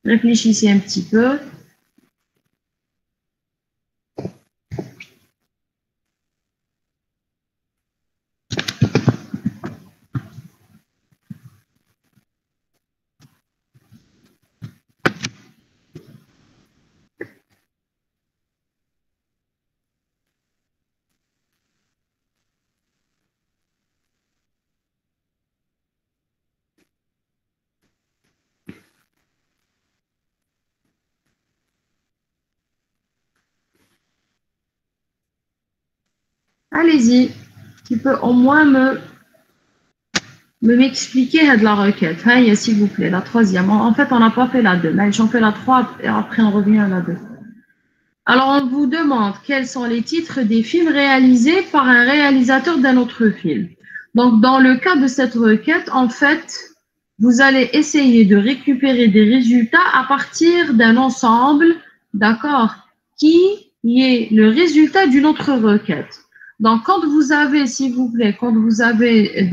Réfléchissez un petit peu. Allez-y. Tu peux au moins m'expliquer de la requête. Hein, s'il vous plaît, la troisième. En fait, on n'a pas fait la deux, mais j'en fais la trois et après on revient à la deux. Alors, on vous demande quels sont les titres des films réalisés par un réalisateur d'un autre film. Donc, dans le cas de cette requête, en fait, vous allez essayer de récupérer des résultats à partir d'un ensemble, d'accord, qui est le résultat d'une autre requête. Donc, quand vous avez, s'il vous plaît, quand vous avez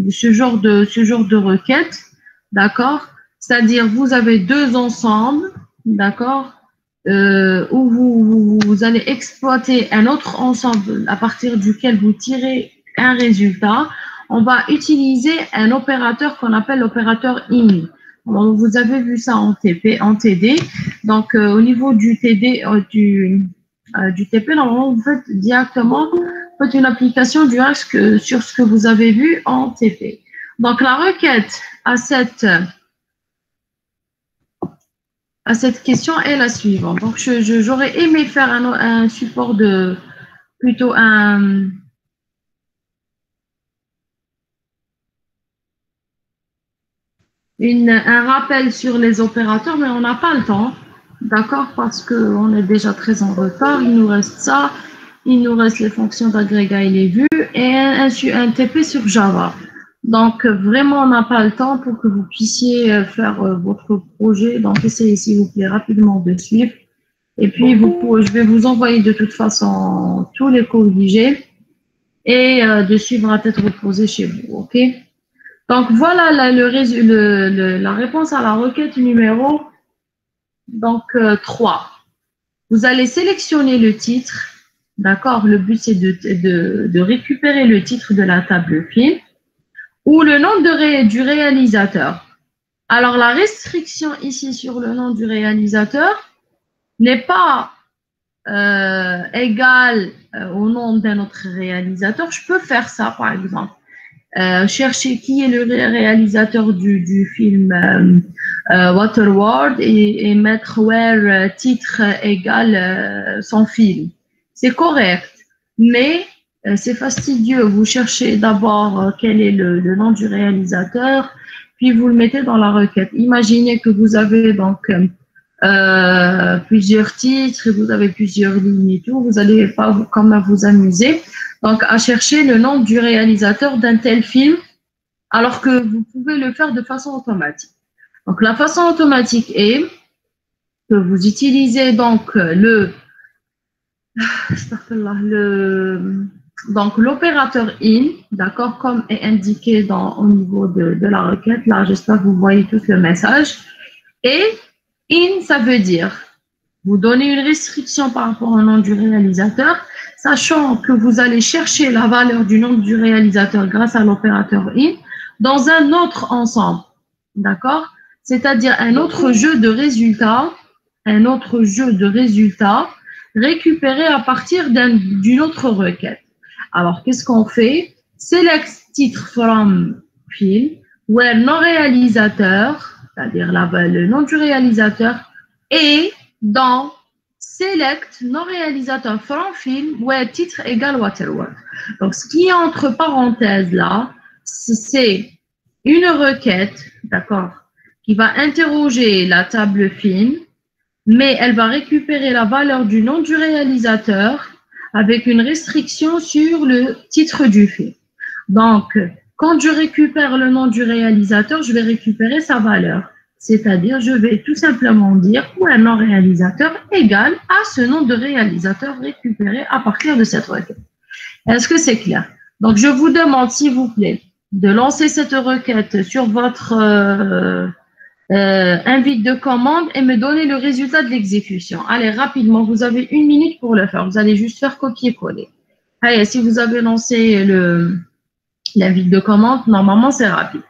ce genre de requête, d'accord, c'est-à-dire vous avez deux ensembles, d'accord, où vous allez exploiter un autre ensemble à partir duquel vous tirez un résultat, on va utiliser un opérateur qu'on appelle l'opérateur IN. Alors, vous avez vu ça en TD. Donc, au niveau du TD, du TP, normalement, vous faites directement une application du REST sur ce que vous avez vu en TP. Donc, la requête à cette question est la suivante. Donc, j'aurais aimé faire un support de plutôt un rappel sur les opérateurs, mais on n'a pas le temps, d'accord, parce qu'on est déjà très en retard. Il nous reste ça, il nous reste les fonctions d'agrégat et les vues et un TP sur Java. Donc, vraiment, on n'a pas le temps pour que vous puissiez faire votre projet. Donc, essayez, s'il vous plaît, rapidement de suivre. Et puis, je vais vous envoyer de toute façon tous les corrigés et de suivre à tête reposée chez vous, ok? Donc, voilà la réponse à la requête numéro 3. Vous allez sélectionner le titre, d'accord? Le but, c'est de récupérer le titre de la table film ou le nom du réalisateur. Alors, la restriction ici sur le nom du réalisateur n'est pas égale au nom d'un autre réalisateur. Je peux faire ça, par exemple. Chercher qui est le réalisateur du film Waterworld et mettre where titre égale son film. C'est correct, mais c'est fastidieux. Vous cherchez d'abord quel est le nom du réalisateur, puis vous le mettez dans la requête. Imaginez que vous avez donc plusieurs titres et vous avez plusieurs lignes et tout. Vous n'allez pas quand même vous amuser. Donc, à chercher le nom du réalisateur d'un tel film, alors que vous pouvez le faire de façon automatique. Donc, la façon automatique est que vous utilisez donc donc l'opérateur in, d'accord, comme est indiqué au niveau de la requête. Là, j'espère que vous voyez tous le message. Et in, ça veut dire vous donnez une restriction par rapport au nom du réalisateur, sachant que vous allez chercher la valeur du nom du réalisateur grâce à l'opérateur in dans un autre ensemble, d'accord? C'est-à-dire un autre jeu de résultats, récupéré à partir d'une autre requête. Alors, qu'est-ce qu'on fait? Select titre from film, where non réalisateur, c'est-à-dire le nom du réalisateur, et dans select non réalisateur from film, where titre égale Waterworld. Donc, ce qui est entre parenthèses là, c'est une requête, d'accord, qui va interroger la table film, mais elle va récupérer la valeur du nom du réalisateur avec une restriction sur le titre du film. Donc, quand je récupère le nom du réalisateur, je vais récupérer sa valeur. C'est-à-dire, je vais tout simplement dire où un nom réalisateur égale à ce nom de réalisateur récupéré à partir de cette requête. Est-ce que c'est clair? Donc, je vous demande, s'il vous plaît, de lancer cette requête sur votre invite de commande et me donner le résultat de l'exécution. Allez, rapidement, vous avez 1 minute pour le faire. Vous allez juste faire copier-coller. Allez, si vous avez lancé l'invite de commande, normalement, c'est rapide.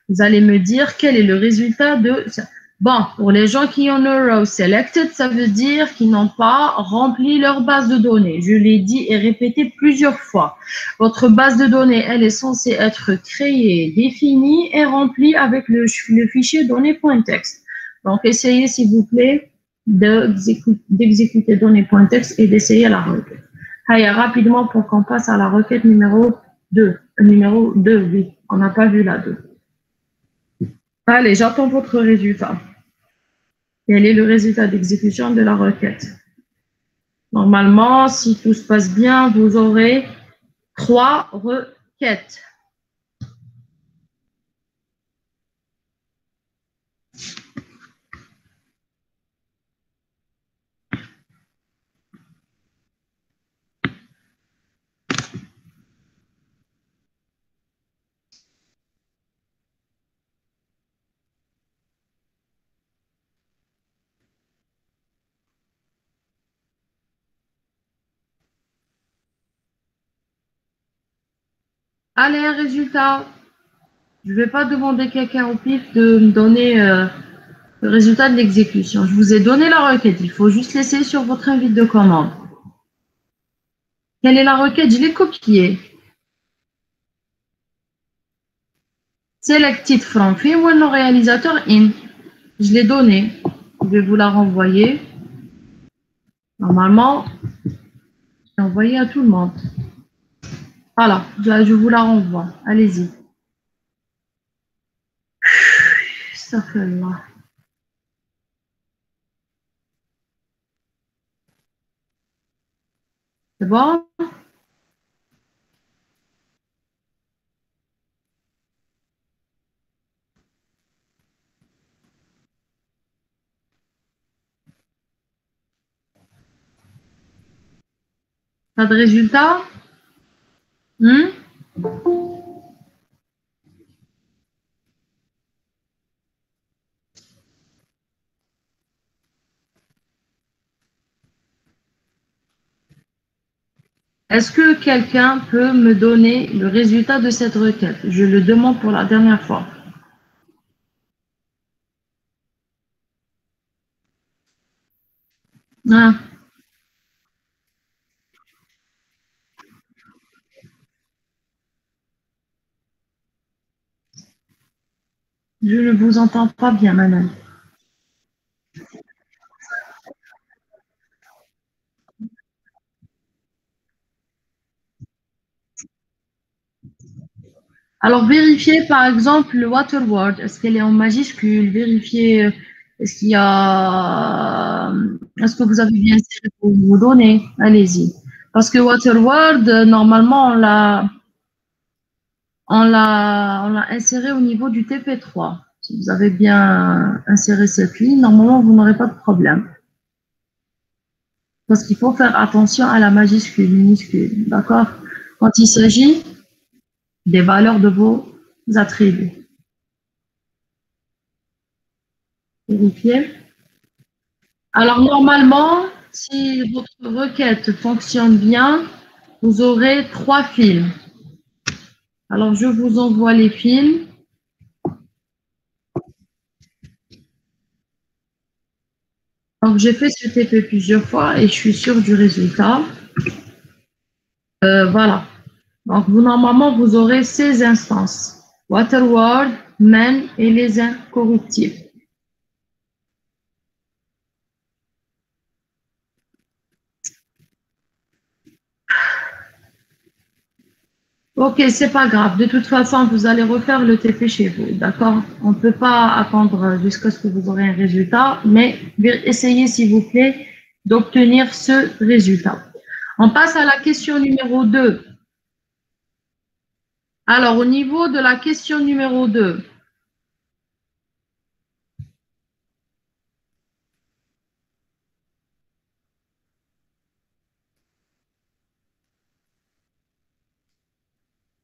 Vous allez me dire quel est le résultat de ça. Bon, pour les gens qui ont le row selected, ça veut dire qu'ils n'ont pas rempli leur base de données. Je l'ai dit et répété plusieurs fois. Votre base de données, elle est censée être créée, définie et remplie avec le fichier données.txt. Donc, essayez, s'il vous plaît, d'exécuter données.txt et d'essayer la requête. Allez, rapidement pour qu'on passe à la requête numéro 2. Numéro 2, oui. On n'a pas vu la 2. Allez, j'attends votre résultat. Quel est le résultat d'exécution de la requête? Normalement, si tout se passe bien, vous aurez 3 requêtes. Allez, un résultat. Je ne vais pas demander quelqu'un au pif de me donner le résultat de l'exécution. Je vous ai donné la requête. Il faut juste laisser sur votre invite de commande. Quelle est la requête? Je l'ai copiée. Selected from film ou le réalisateur in. Je l'ai donnée. Je vais vous la renvoyer. Normalement, je l'ai envoyée à tout le monde. Voilà, je vous la renvoie. Allez-y. Ça fait là. C'est bon? Pas de résultat? Est-ce que quelqu'un peut me donner le résultat de cette requête? Je le demande pour la dernière fois. Ah, je ne vous entends pas bien, madame. Alors, vérifiez par exemple le waterword. Est-ce qu'elle est en majuscule? Vérifiez, est-ce qu'il y a, est-ce que vous avez bien inséré pour vos données? Allez-y. Parce que waterword, normalement, on l'a inséré au niveau du TP3. Si vous avez bien inséré cette ligne, normalement, vous n'aurez pas de problème. Parce qu'il faut faire attention à la majuscule, minuscule, d'accord? Quand il s'agit des valeurs de vos attributs. Vérifiez. Alors, normalement, si votre requête fonctionne bien, vous aurez 3 films. Alors, je vous envoie les films. Donc, j'ai fait ce TP plusieurs fois et je suis sûre du résultat. Voilà. Donc, normalement, vous aurez ces instances. Waterworld, Men et les incorruptibles. Ok, c'est pas grave. De toute façon, vous allez refaire le TP chez vous, d'accord? On ne peut pas attendre jusqu'à ce que vous aurez un résultat, mais essayez, s'il vous plaît, d'obtenir ce résultat. On passe à la question numéro 2. Alors, au niveau de la question numéro 2,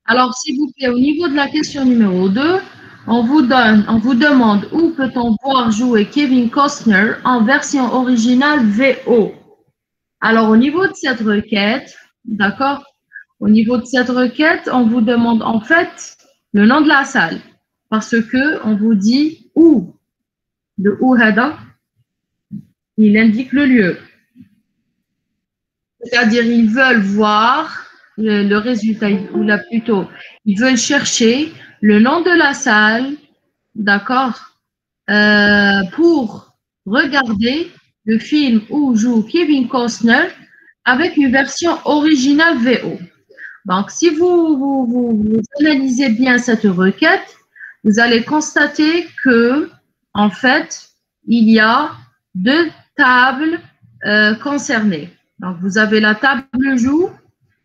alors, s'il vous plaît, au niveau de la question numéro 2, on vous demande où peut-on voir jouer Kevin Costner en version originale VO. Alors, au niveau de cette requête, d'accord, au niveau de cette requête, on vous demande en fait le nom de la salle parce que on vous dit où. Le où, il indique le lieu. C'est-à-dire, ils veulent voir le résultat, ou là plutôt, ils veulent chercher le nom de la salle, d'accord, pour regarder le film où joue Kevin Costner avec une version originale VO. Donc, si vous analysez bien cette requête, vous allez constater que, en fait, il y a deux tables concernées. Donc, vous avez la table jour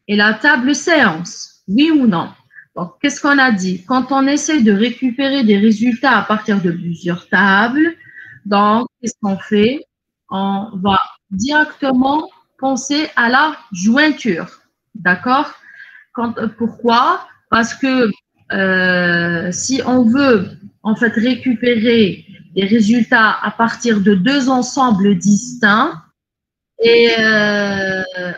et la table séance, oui ou non. Donc, qu'est-ce qu'on a dit? Quand on essaie de récupérer des résultats à partir de plusieurs tables, donc, qu'est-ce qu'on fait? On va directement penser à la jointure, d'accord? Pourquoi? Parce que si on veut en fait récupérer des résultats à partir de deux ensembles distincts, et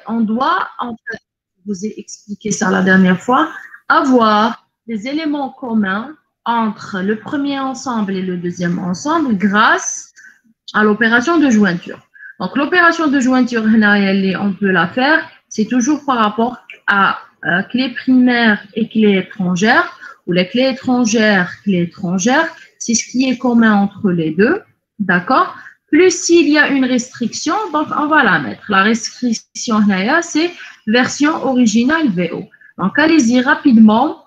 on doit, en fait, je vous ai expliqué ça la dernière fois, avoir des éléments communs entre le premier ensemble et le deuxième ensemble grâce à l'opération de jointure. Donc, l'opération de jointure, on peut la faire, c'est toujours par rapport à clé primaire et clé étrangère, ou les clés étrangères, clé étrangère, c'est ce qui est commun entre les deux, d'accord? Plus s'il y a une restriction, donc on va la mettre. La restriction, c'est version originale VO. Donc, allez-y rapidement.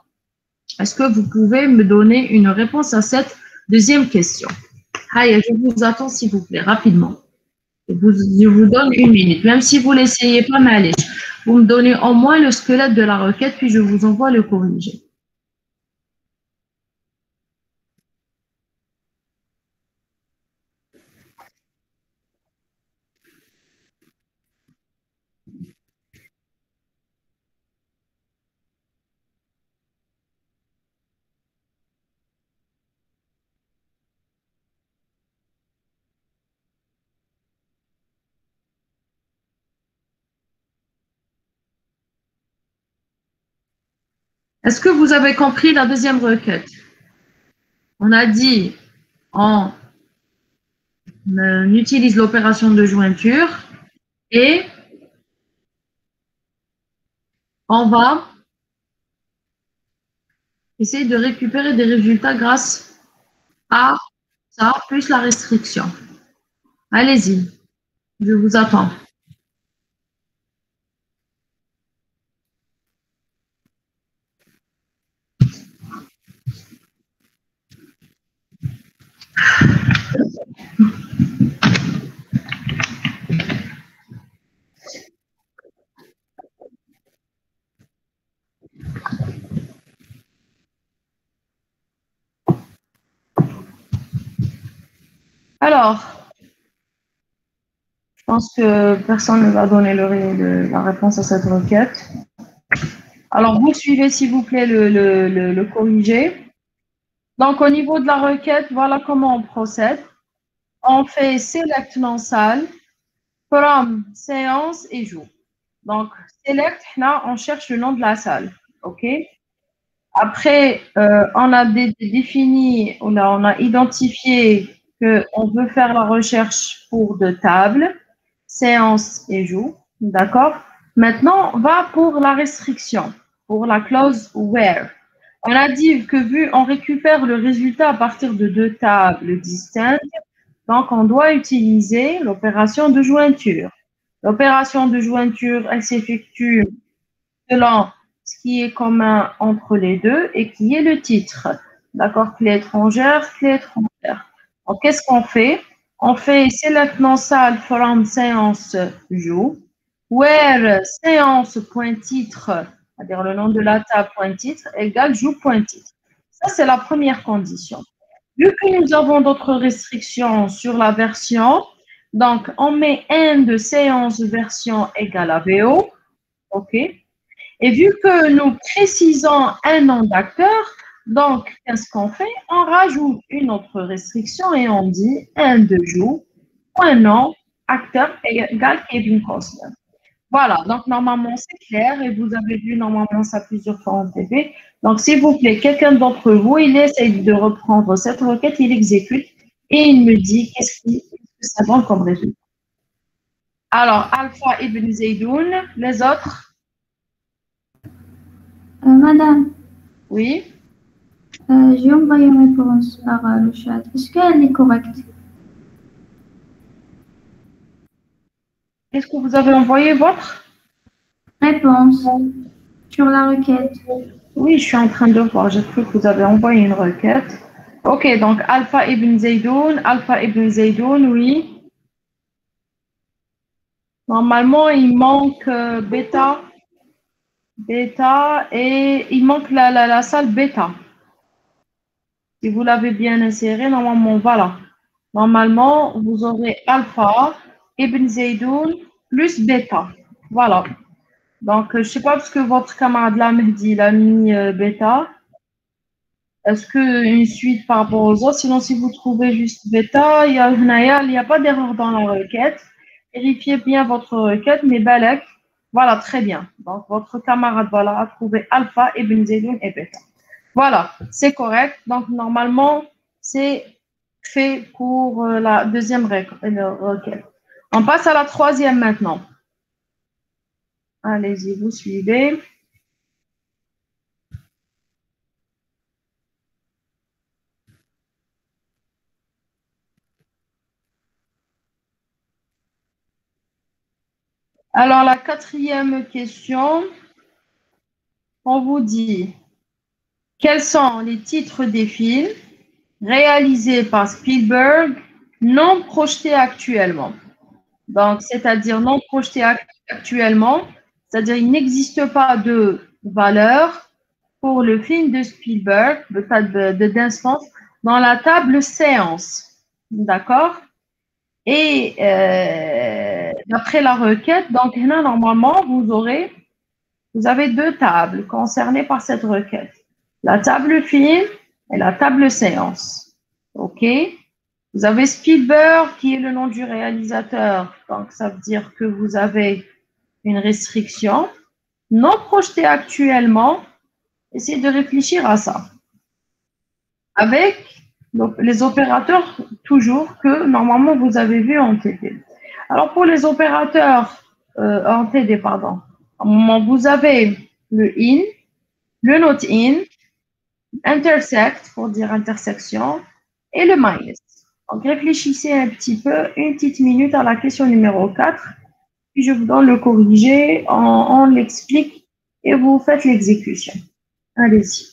Est-ce que vous pouvez me donner une réponse à cette deuxième question? Allez, je vous attends, s'il vous plaît, rapidement. Je vous donne une minute. Même si vous l'essayez pas mal, vous me donnez au moins le squelette de la requête, puis je vous envoie le corrigé. Est-ce que vous avez compris la deuxième requête? On a dit, on utilise l'opération de jointure et on va essayer de récupérer des résultats grâce à ça, plus la restriction. Allez-y, je vous attends. Alors, je pense que personne ne va donner la réponse à cette requête. Alors, vous suivez, s'il vous plaît, le corrigé. Donc, au niveau de la requête, voilà comment on procède. On fait select non-salle, from, séance et jour. Donc, select, là, on cherche le nom de la salle. OK? Après, on a défini, on a identifié qu'on veut faire la recherche pour deux tables, séance et jour. D'accord? Maintenant, on va pour la restriction, pour la clause where. On a dit que vu on récupère le résultat à partir de deux tables distinctes, donc on doit utiliser l'opération de jointure. L'opération de jointure, elle s'effectue selon ce qui est commun entre les deux et qui est le titre. D'accord? Clé étrangère, clé étrangère. Donc, qu'est-ce qu'on fait? On fait select non-salle from séance jour, where séance point titre, c'est-à-dire le nom de la table point titre, égale jour point titre. Ça, c'est la première condition. Vu que nous avons d'autres restrictions sur la version, donc on met n de séance version égale à VO, OK? Et vu que nous précisons un nom d'acteur, Donc, qu'est-ce qu'on fait? On rajoute une autre restriction et on dit un de joue, un nom, acteur égal Kevin Costner. Voilà, donc normalement c'est clair et vous avez vu normalement ça plusieurs fois en TV. Donc, s'il vous plaît, quelqu'un d'entre vous, il essaye de reprendre cette requête, il exécute et il me dit qu'est-ce que ça donne comme résultat. Alors, Alpha Ibn Zaydoun, les autres? Madame, Oui. j'ai envoyé une réponse par le chat. Est-ce qu'elle est correcte? Est-ce que vous avez envoyé votre Réponse sur la requête. Oui, je suis en train de voir. J'ai cru que vous avez envoyé une requête. Ok, donc Alpha Ibn Zaydoun, oui. Normalement, il manque bêta et il manque la salle bêta. Si vous l'avez bien inséré, normalement, voilà. Normalement, vous aurez Alpha Ibn Zaydoun plus bêta. Voilà. Donc, je ne sais pas parce que votre camarade là, Mehdi, il a mis bêta. Est-ce qu'une suite par rapport aux autres? Sinon, si vous trouvez juste bêta, il n'y a pas d'erreur dans la requête. Vérifiez bien votre requête, mais balak. Voilà, très bien. Donc, votre camarade voilà, a trouvé alpha, ibn Zaydoun et bêta. Voilà, c'est correct. Donc, normalement, c'est fait pour la deuxième requête. On passe à la troisième maintenant. Allez-y, vous suivez. Alors, la quatrième question, on vous dit quels sont les titres des films réalisés par Spielberg non projetés actuellement? Donc, c'est-à-dire non projetés actuellement, c'est-à-dire il n'existe pas de valeur pour le film de Spielberg, d'instance, dans la table séance. D'accord? Et d'après la requête, donc là, normalement, vous avez deux tables concernées par cette requête. La table film et la table séance. OK? Vous avez Spielberg qui est le nom du réalisateur. Donc, ça veut dire que vous avez une restriction non projetée actuellement. Essayez de réfléchir à ça. Avec les opérateurs, toujours, que normalement vous avez vu en TD. Alors, pour les opérateurs en TD, pardon, à un moment, vous avez le in, le not in, intersect pour dire intersection et le minus. Donc réfléchissez un petit peu, une petite minute à la question numéro 4, puis je vous donne le corrigé, on l'explique et vous faites l'exécution. Allez-y.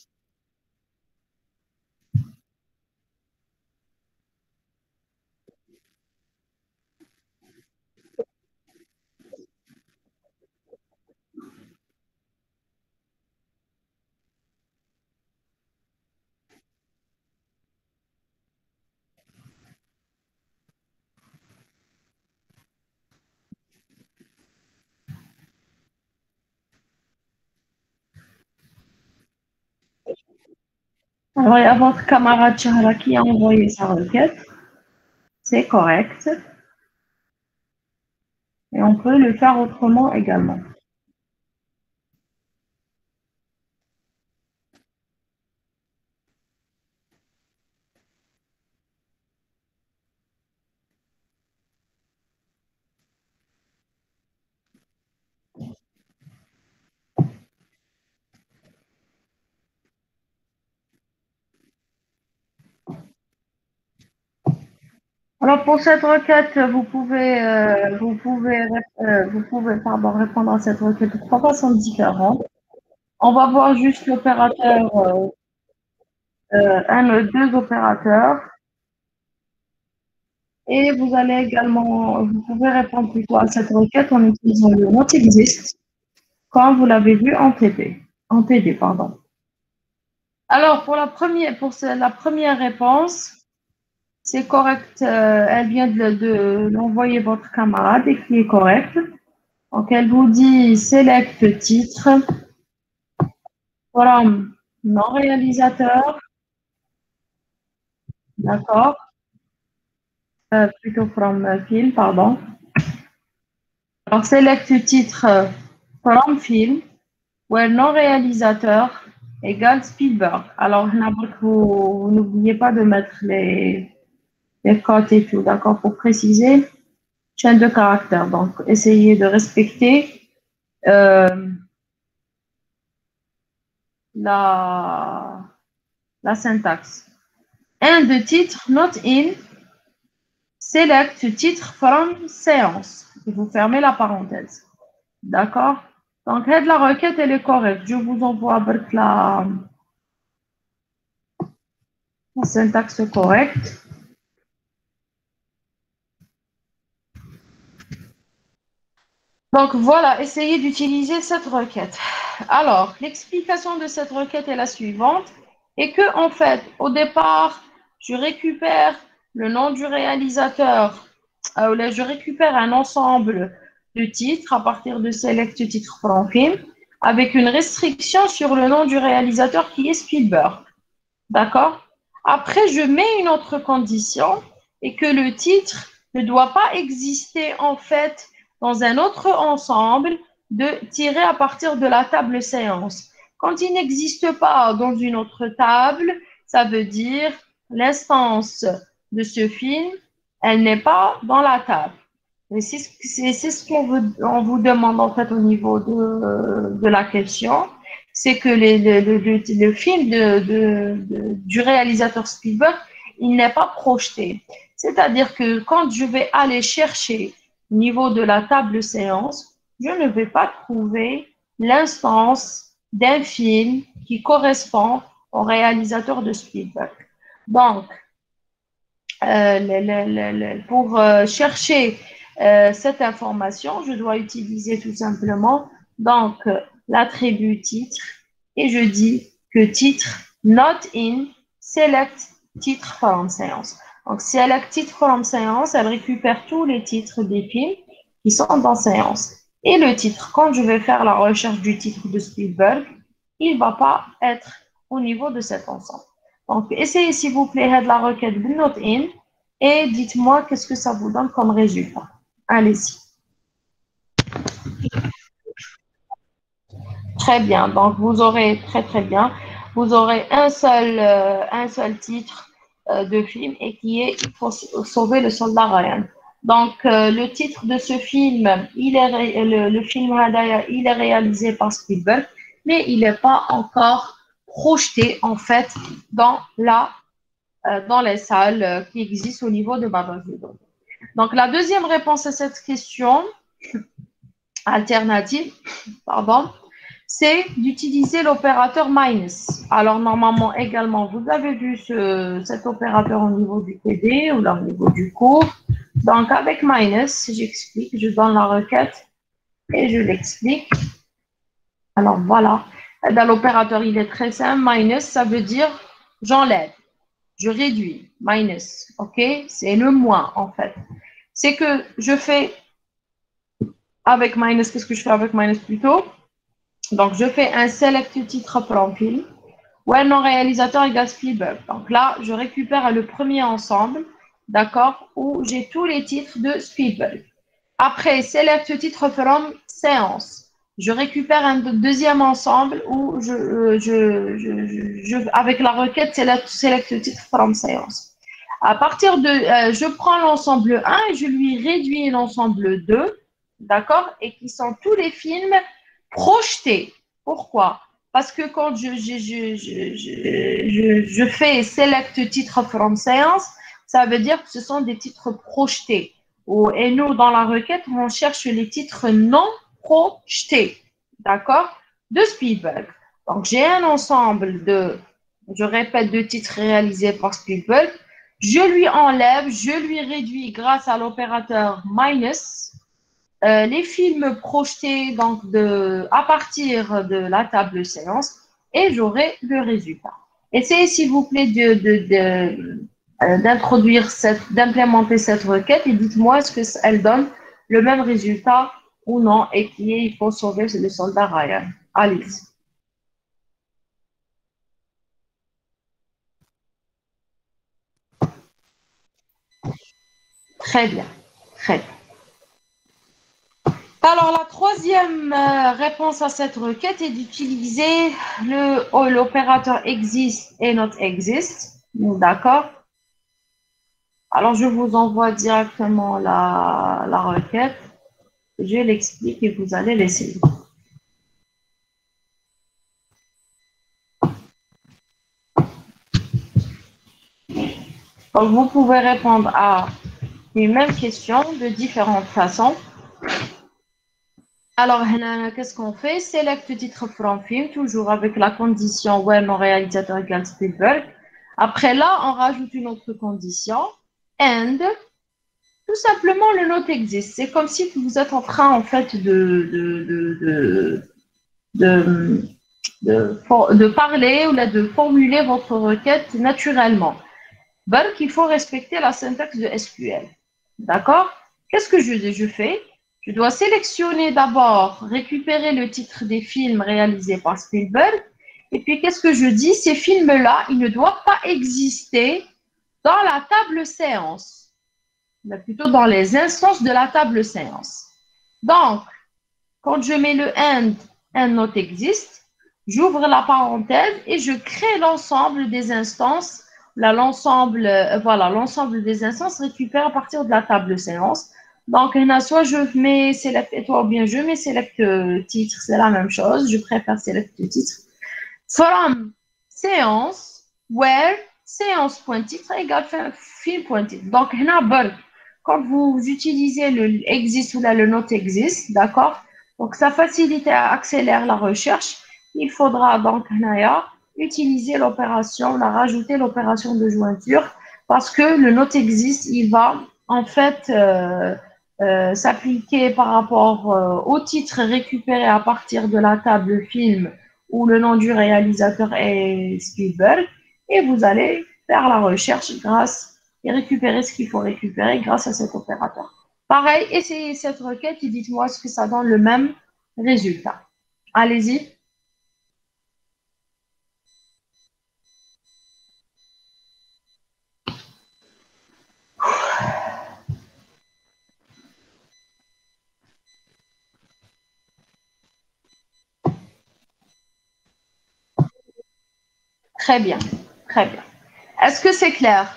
Alors, il y a votre camarade Chahra qui a envoyé sa requête. C'est correct. Et on peut le faire autrement également. Alors pour cette requête, vous pouvez répondre à cette requête de trois façons différentes. On va voir juste l'opérateur, deux opérateurs. Et vous allez également, vous pouvez répondre plutôt à cette requête en utilisant le not exist, comme vous l'avez vu en TD, pardon. Alors pour la première réponse, c'est correct, elle vient de l'envoyer votre camarade et qui est correcte. Donc elle vous dit select titre from Non réalisateur, d'accord. Plutôt from film, pardon. Alors, select titre from film, where non réalisateur égale Spielberg. Alors, vous n'oubliez pas de mettre les cotes et tout, d'accord, pour préciser. Chaîne de caractère. Donc, essayez de respecter euh, la, la syntaxe. Un de titre, not in, select titre from séance. Et vous fermez la parenthèse. D'accord? Donc, la requête, elle est correcte. Je vous envoie avec la syntaxe correcte. Donc, voilà, essayez d'utiliser cette requête. Alors, l'explication de cette requête est la suivante. Et que, en fait, au départ, je récupère le nom du réalisateur. Je récupère un ensemble de titres à partir de select titre from film avec une restriction sur le nom du réalisateur qui est Spielberg. D'accord? Après, je mets une autre condition et que le titre ne doit pas exister en fait dans un autre ensemble de tirer à partir de la table séance. Quand il n'existe pas dans une autre table, ça veut dire l'instance de ce film, elle n'est pas dans la table. C'est ce qu'on vous demande en fait au niveau de la question, c'est que le film du réalisateur Spielberg, il n'est pas projeté. C'est-à-dire que quand je vais aller chercher au niveau de la table séance, je ne vais pas trouver l'instance d'un film qui correspond au réalisateur de Spielberg. Donc, pour chercher cette information, je dois utiliser tout simplement donc l'attribut titre et je dis que titre not in select titre from séance. Donc select titre from séance, elle récupère tous les titres des films qui sont dans séance. Et le titre, quand je vais faire la recherche du titre de Spielberg, il ne va pas être au niveau de cet ensemble. Donc, essayez s'il vous plaît de la requête not in et dites-moi qu'est-ce que ça vous donne comme résultat. Allez-y. Très bien. Donc, vous aurez très bien. Vous aurez un seul titre de film et qui est Il faut sauver le soldat Ryan. Donc, le titre de ce film, le film Hadaya, il est réalisé par Spielberg, mais il n'est pas encore projeté en fait dans les salles qui existent au niveau de Babylone. Donc, la deuxième réponse à cette question alternative, pardon, c'est d'utiliser l'opérateur minus. Alors, normalement, également, vous avez vu cet opérateur au niveau du TD ou au niveau du cours. Donc, avec minus, j'explique, je donne la requête et je l'explique. Alors, voilà. Dans l'opérateur, il est très simple. Minus, ça veut dire j'enlève, je réduis. Minus, OK? C'est le moins, en fait. C'est que je fais avec minus, qu'est-ce que je fais avec minus plutôt? Donc, je fais un select titre from film ou un non réalisateur égale Spielberg. Donc là, je récupère le premier ensemble, d'accord, où j'ai tous les titres de Spielberg. Après, select titre from séance. Je récupère un deuxième ensemble où avec la requête select titre from séance. À partir de, je prends l'ensemble 1 et je lui réduis l'ensemble 2, d'accord, et qui sont tous les films projetés. Pourquoi? Parce que quand je fais select titre from séance, ça veut dire que ce sont des titres projetés. Et nous, dans la requête, on cherche les titres non projetés, d'accord, de Spielberg. Donc, j'ai un ensemble je répète, de titres réalisés par Spielberg. Je lui enlève, je lui réduis grâce à l'opérateur minus les films projetés donc à partir de la table séance et j'aurai le résultat. Essayez s'il vous plaît d'introduire d'implémenter cette requête et dites-moi est-ce qu'elle donne le même résultat ou non et qui est il faut sauver le soldat Ryan. Allez. Très bien. Très bien. Alors, la troisième réponse à cette requête est d'utiliser l'opérateur exist et not exist. D'accord. Alors, je vous envoie directement la requête. Je l'explique et vous allez l'essayer. Donc, vous pouvez répondre à une même question de différentes façons. Alors, qu'est-ce qu'on fait? Select le titre from film, toujours avec la condition where non réalisateur égale Spielberg. Après là, on rajoute une autre condition. And, tout simplement, le note existe. C'est comme si vous êtes en train, en fait, de, de parler ou là, de formuler votre requête naturellement. Donc, il faut respecter la syntaxe de SQL. D'accord? Qu'est-ce que je fais? Je dois sélectionner d'abord, récupérer le titre des films réalisés par Spielberg. Et puis, qu'est-ce que je dis? Ces films-là, ils ne doivent pas exister dans la table séance, mais plutôt dans les instances de la table séance. Donc, quand je mets le and not exist, j'ouvre la parenthèse et je crée l'ensemble des instances, l'ensemble des instances récupérées à partir de la table séance. Donc, soit je mets select étoile ou bien je mets select titre, c'est la même chose. Je préfère select titre. From séance, where séance.titre égale film.titre. Donc, quand vous utilisez le exist ou là, le not exist, d'accord? Donc, ça facilite et accélère la recherche. Il faudra donc utiliser l'opération, rajouter l'opération de jointure parce que le not exist, il va en fait s'appliquer par rapport au titre récupéré à partir de la table film où le nom du réalisateur est Spielberg et vous allez faire la recherche et récupérer ce qu'il faut récupérer grâce à cet opérateur. Pareil, essayez cette requête et dites-moi ce que ça donne le même résultat. Allez-y. Très bien, très bien. Est-ce que c'est clair?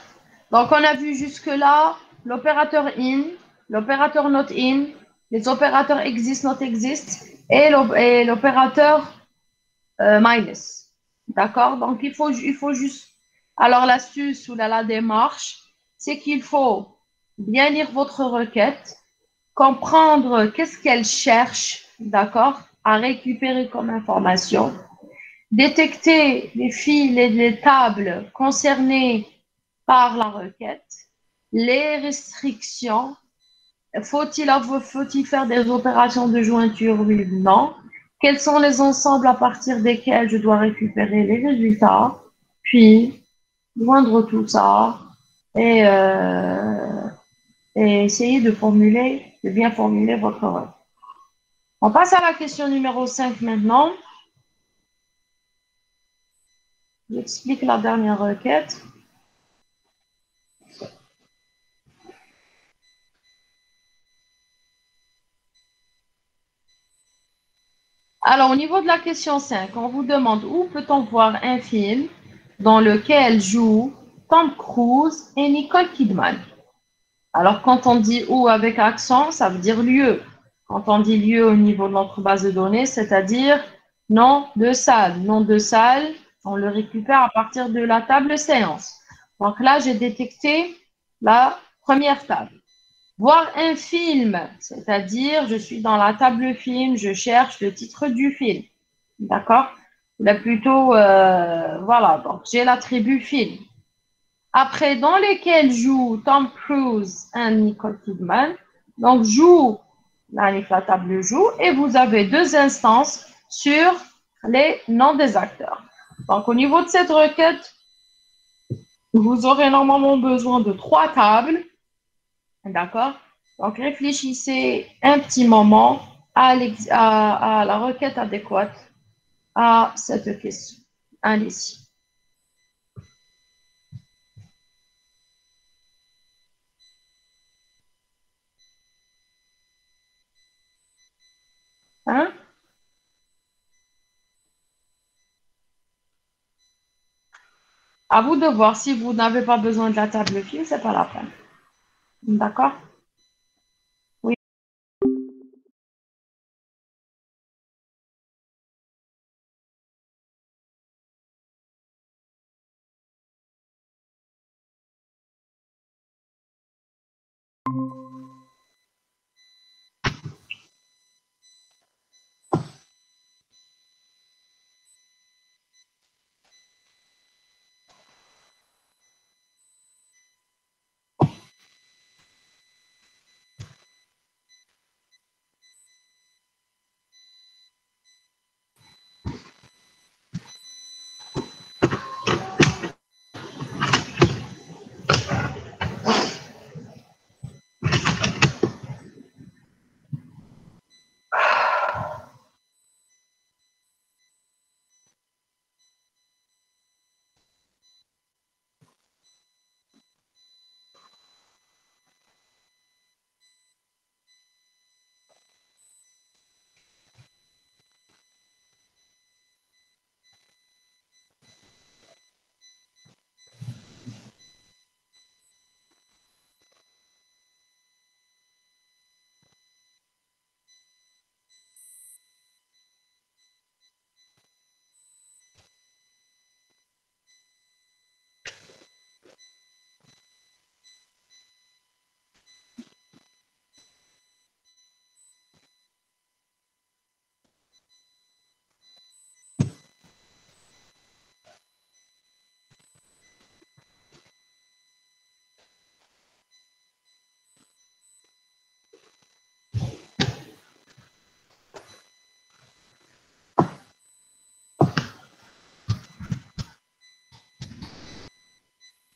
Donc, on a vu jusque-là l'opérateur in, l'opérateur not in, les opérateurs exist, not exist et l'opérateur minus. D'accord? Donc, il faut juste. Alors, l'astuce ou la démarche, c'est qu'il faut bien lire votre requête, comprendre qu'est-ce qu'elle cherche, d'accord, à récupérer comme information, détecter les fils et les tables concernées par la requête, les restrictions, faut-il faire des opérations de jointure, oui ou non, quels sont les ensembles à partir desquels je dois récupérer les résultats, puis joindre tout ça et, euh, et essayer de bien formuler votre requête. On passe à la question numéro 5 maintenant. J'explique la dernière requête. Alors, au niveau de la question 5, on vous demande où peut-on voir un film dans lequel jouent Tom Cruise et Nicole Kidman. Alors, quand on dit où avec accent, ça veut dire lieu. Quand on dit lieu au niveau de notre base de données, c'est-à-dire nom de salle. Nom de salle, on le récupère à partir de la table séance. Donc là, j'ai détecté la première table. Voir un film, c'est-à-dire je suis dans la table film, je cherche le titre du film. D'accord? Là plutôt, voilà, donc j'ai l'attribut film. Après, dans lesquels jouent Tom Cruise et Nicole Kidman, donc joue, la table joue, et vous avez deux instances sur les noms des acteurs. Donc au niveau de cette requête, vous aurez normalement besoin de 3 tables. D'accord? Donc, réfléchissez un petit moment à la requête adéquate à cette question. Allez-y. Hein? À vous de voir. Si vous n'avez pas besoin de la table fille, c'est pas la peine. D'accord? Oui.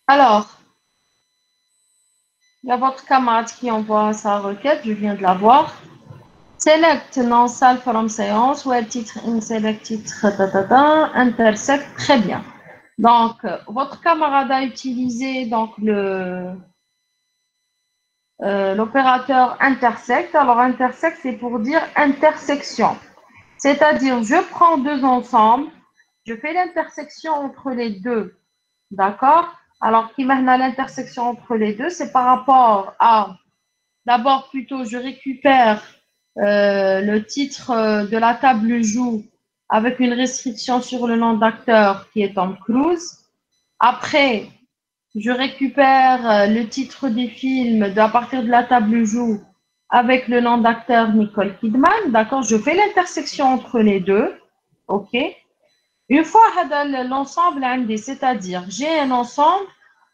Alors, il y a votre camarade qui envoie sa requête, je viens de la voir. Select non-sal from séance, ou titre in select titre, intersect, très bien. Donc, votre camarade a utilisé donc l'opérateur intersect. Alors, intersect, c'est pour dire intersection. C'est-à-dire, je prends deux ensembles, je fais l'intersection entre les deux. D'accord? Alors, qui mène à l'intersection entre les deux, c'est par rapport à, d'abord plutôt, je récupère le titre de la table joue avec une restriction sur le nom d'acteur qui est Tom Cruise. Après, je récupère le titre des films à partir de la table joue avec le nom d'acteur Nicole Kidman. D'accord? Je fais l'intersection entre les deux. OK? Une fois l'ensemble, c'est-à-dire j'ai un ensemble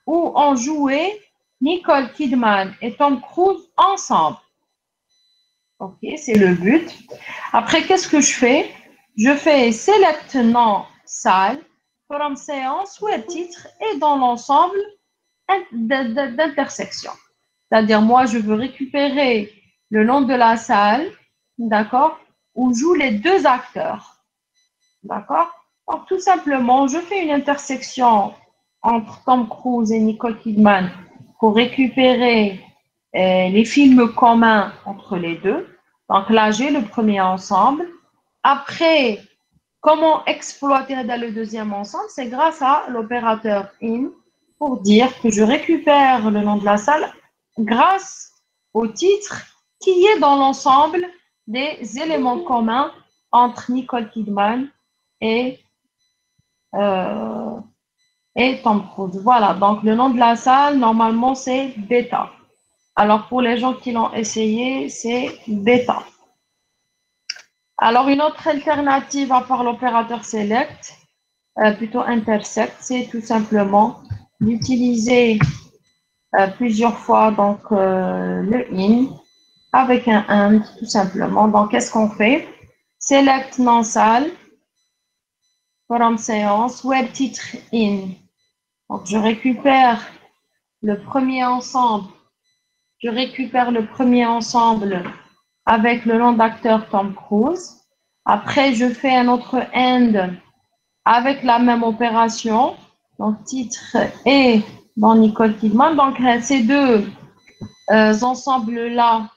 où on jouait Nicole Kidman et Tom Cruise ensemble. OK, c'est le but. Après, qu'est-ce que je fais? Je fais select nom salle, from séance, où le titre est dans l'ensemble d'intersection. C'est-à-dire, moi, je veux récupérer le nom de la salle, d'accord, où jouent les deux acteurs. D'accord? Donc, tout simplement, je fais une intersection entre Tom Cruise et Nicole Kidman pour récupérer les films communs entre les deux. Donc là, j'ai le premier ensemble. Après, comment exploiter dans le deuxième ensemble? C'est grâce à l'opérateur in pour dire que je récupère le nom de la salle grâce au titre qui est dans l'ensemble des éléments communs entre Nicole Kidman et, euh, et Tom Cruise. Voilà, donc le nom de la salle, normalement, c'est Beta. Alors, pour les gens qui l'ont essayé, c'est Beta. Alors, une autre alternative à part l'opérateur select, plutôt intersect, c'est tout simplement d'utiliser plusieurs fois donc, le in avec un and, tout simplement. Donc, qu'est-ce qu'on fait? Select non-sal, from séance, web titre in. Donc, je récupère le premier ensemble. Je récupère le premier ensemble avec le nom d'acteur Tom Cruise. Après, je fais un autre end avec la même opération. Donc, titre et dans Nicole Kidman. Donc, ces deux ensembles-là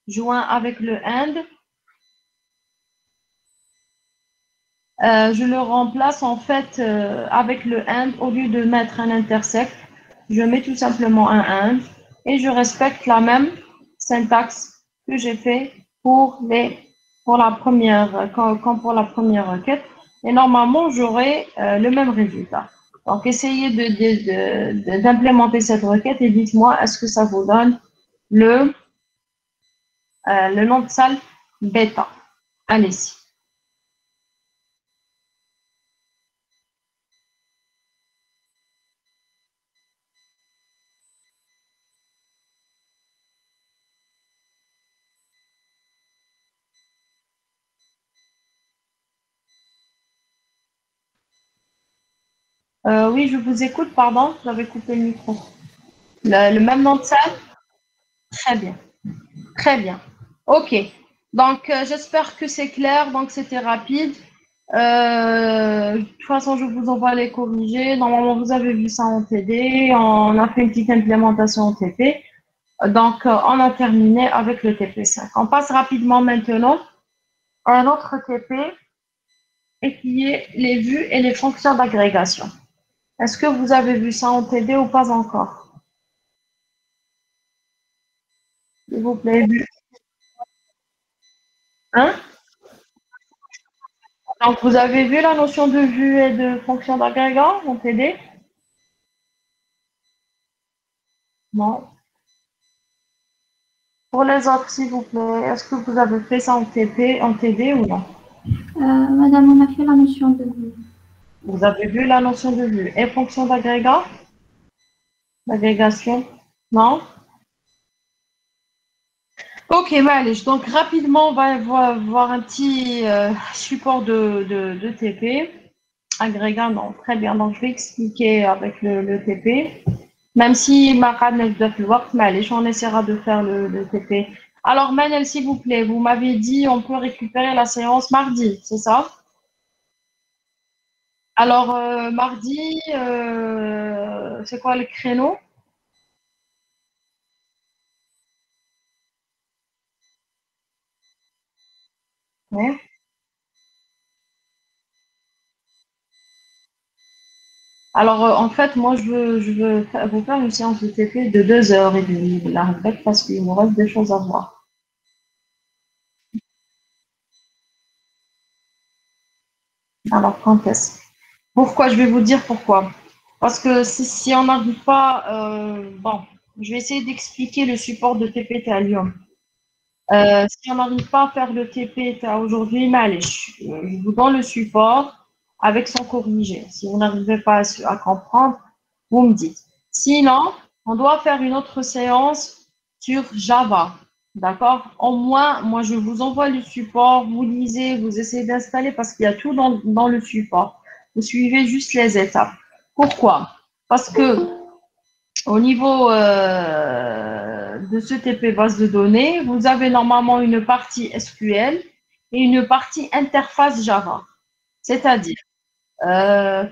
joints avec le end Je le remplace en fait avec le and. Au lieu de mettre un intersect, je mets tout simplement un and et je respecte la même syntaxe que j'ai fait pour la première, quand pour la première requête. Et normalement, j'aurai le même résultat. Donc, essayez d'implémenter cette requête et dites-moi, est-ce que ça vous donne le, le nom de salle bêta? Allez-y. Oui, je vous écoute, pardon, j'avais coupé le micro. Le même nom de salle? Très bien, très bien. Ok, donc j'espère que c'est clair, donc c'était rapide. De toute façon, je vous envoie les corrigés. Normalement, vous avez vu ça en TD. On a fait une petite implémentation en TP. Donc, on a terminé avec le TP5. On passe rapidement maintenant à un autre TP et qui est les vues et les fonctions d'agrégation. Est-ce que vous avez vu ça en TD ou pas encore? S'il vous plaît, vu. Hein? Donc, vous avez vu la notion de vue et de fonction d'agrégat en TD? Non. Pour les autres, s'il vous plaît, est-ce que vous avez fait ça en TP, en TD ou non? Madame, on a fait la notion de vue. Vous avez vu la notion de vue et fonction d'agrégat? D'agrégation? Non? Ok, allez, donc rapidement, on va voir un petit support de TP. Agrégat, non, très bien. Donc, je vais expliquer avec le TP. Même si Maran doit le voir, mais allez, on essaiera de faire le TP. Alors, Manel, s'il vous plaît, vous m'avez dit on peut récupérer la séance mardi, c'est ça? Alors, mardi, c'est quoi le créneau? Ouais. Alors, en fait, moi, vous faire une séance de TP de 2h30, la répète, parce qu'il me reste des choses à voir. Alors, quand est-ce? Pourquoi? Je vais vous dire pourquoi. Parce que si on n'arrive pas, bon, je vais essayer d'expliquer le support de TP Thallium. Si on n'arrive pas à faire le TP aujourd'hui, mais allez, je vous donne le support avec son corrigé. Si vous n'arrivez pas à comprendre, vous me dites. Sinon, on doit faire une autre séance sur Java. D'accord? Au moins, moi, je vous envoie le support, vous lisez, vous essayez d'installer parce qu'il y a tout dans le support. Vous suivez juste les étapes. Pourquoi? Parce que au niveau de ce TP base de données, vous avez normalement une partie SQL et une partie interface Java. C'est-à-dire, c'est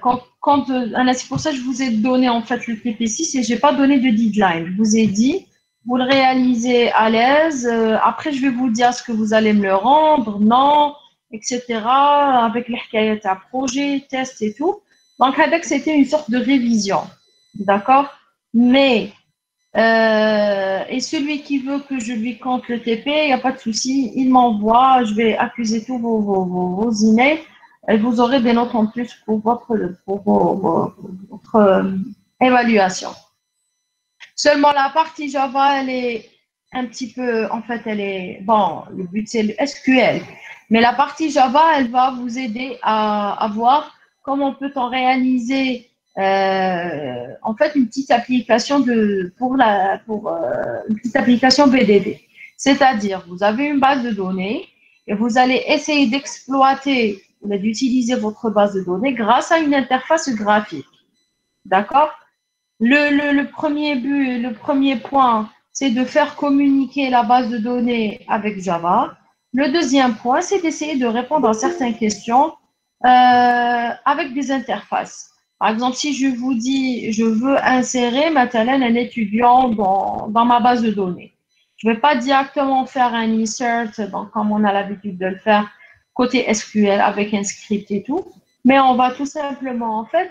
pour ça que je vous ai donné en fait le TP6 et je n'ai pas donné de deadline. Je vous ai dit, vous le réalisez à l'aise. Après, je vais vous dire ce que vous allez me le rendre, non, etc. Avec les à projet, test et tout. Donc, avec, c'était une sorte de révision. D'accord? Mais et celui qui veut que je lui compte le TP, il n'y a pas de souci, il m'envoie, je vais accuser tous vos emails et vous aurez des notes en plus pour votre évaluation. Seulement la partie Java, elle est un petit peu, en fait, elle est, bon, le but c'est le SQL, mais la partie Java, elle va vous aider à voir comment peut-on réaliser en fait une petite application une petite application BDD. C'est-à-dire, vous avez une base de données et vous allez essayer d'exploiter, d'utiliser votre base de données grâce à une interface graphique. D'accord? Le premier but, le premier point, c'est de faire communiquer la base de données avec Java. Le deuxième point, c'est d'essayer de répondre à certaines questions avec des interfaces. Par exemple, si je vous dis, je veux insérer maintenant un étudiant dans ma base de données. Je ne vais pas directement faire un insert, donc, comme on a l'habitude de le faire, côté SQL avec un script et tout, mais on va tout simplement, en fait,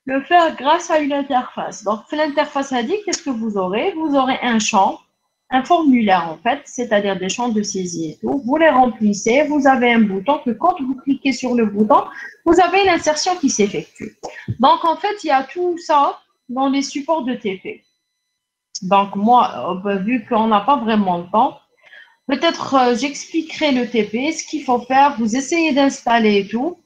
le faire grâce à une interface. Donc, l'interface a dit, qu'est-ce que vous aurez? Vous aurez un champ, un formulaire, en fait, c'est-à-dire des champs de saisie et tout. Vous les remplissez, vous avez un bouton que quand vous cliquez sur le bouton, vous avez l'insertion qui s'effectue. Donc, en fait, il y a tout ça dans les supports de TP. Donc, moi, vu qu'on n'a pas vraiment le temps, peut-être j'expliquerai le TP, ce qu'il faut faire, vous essayez d'installer et tout,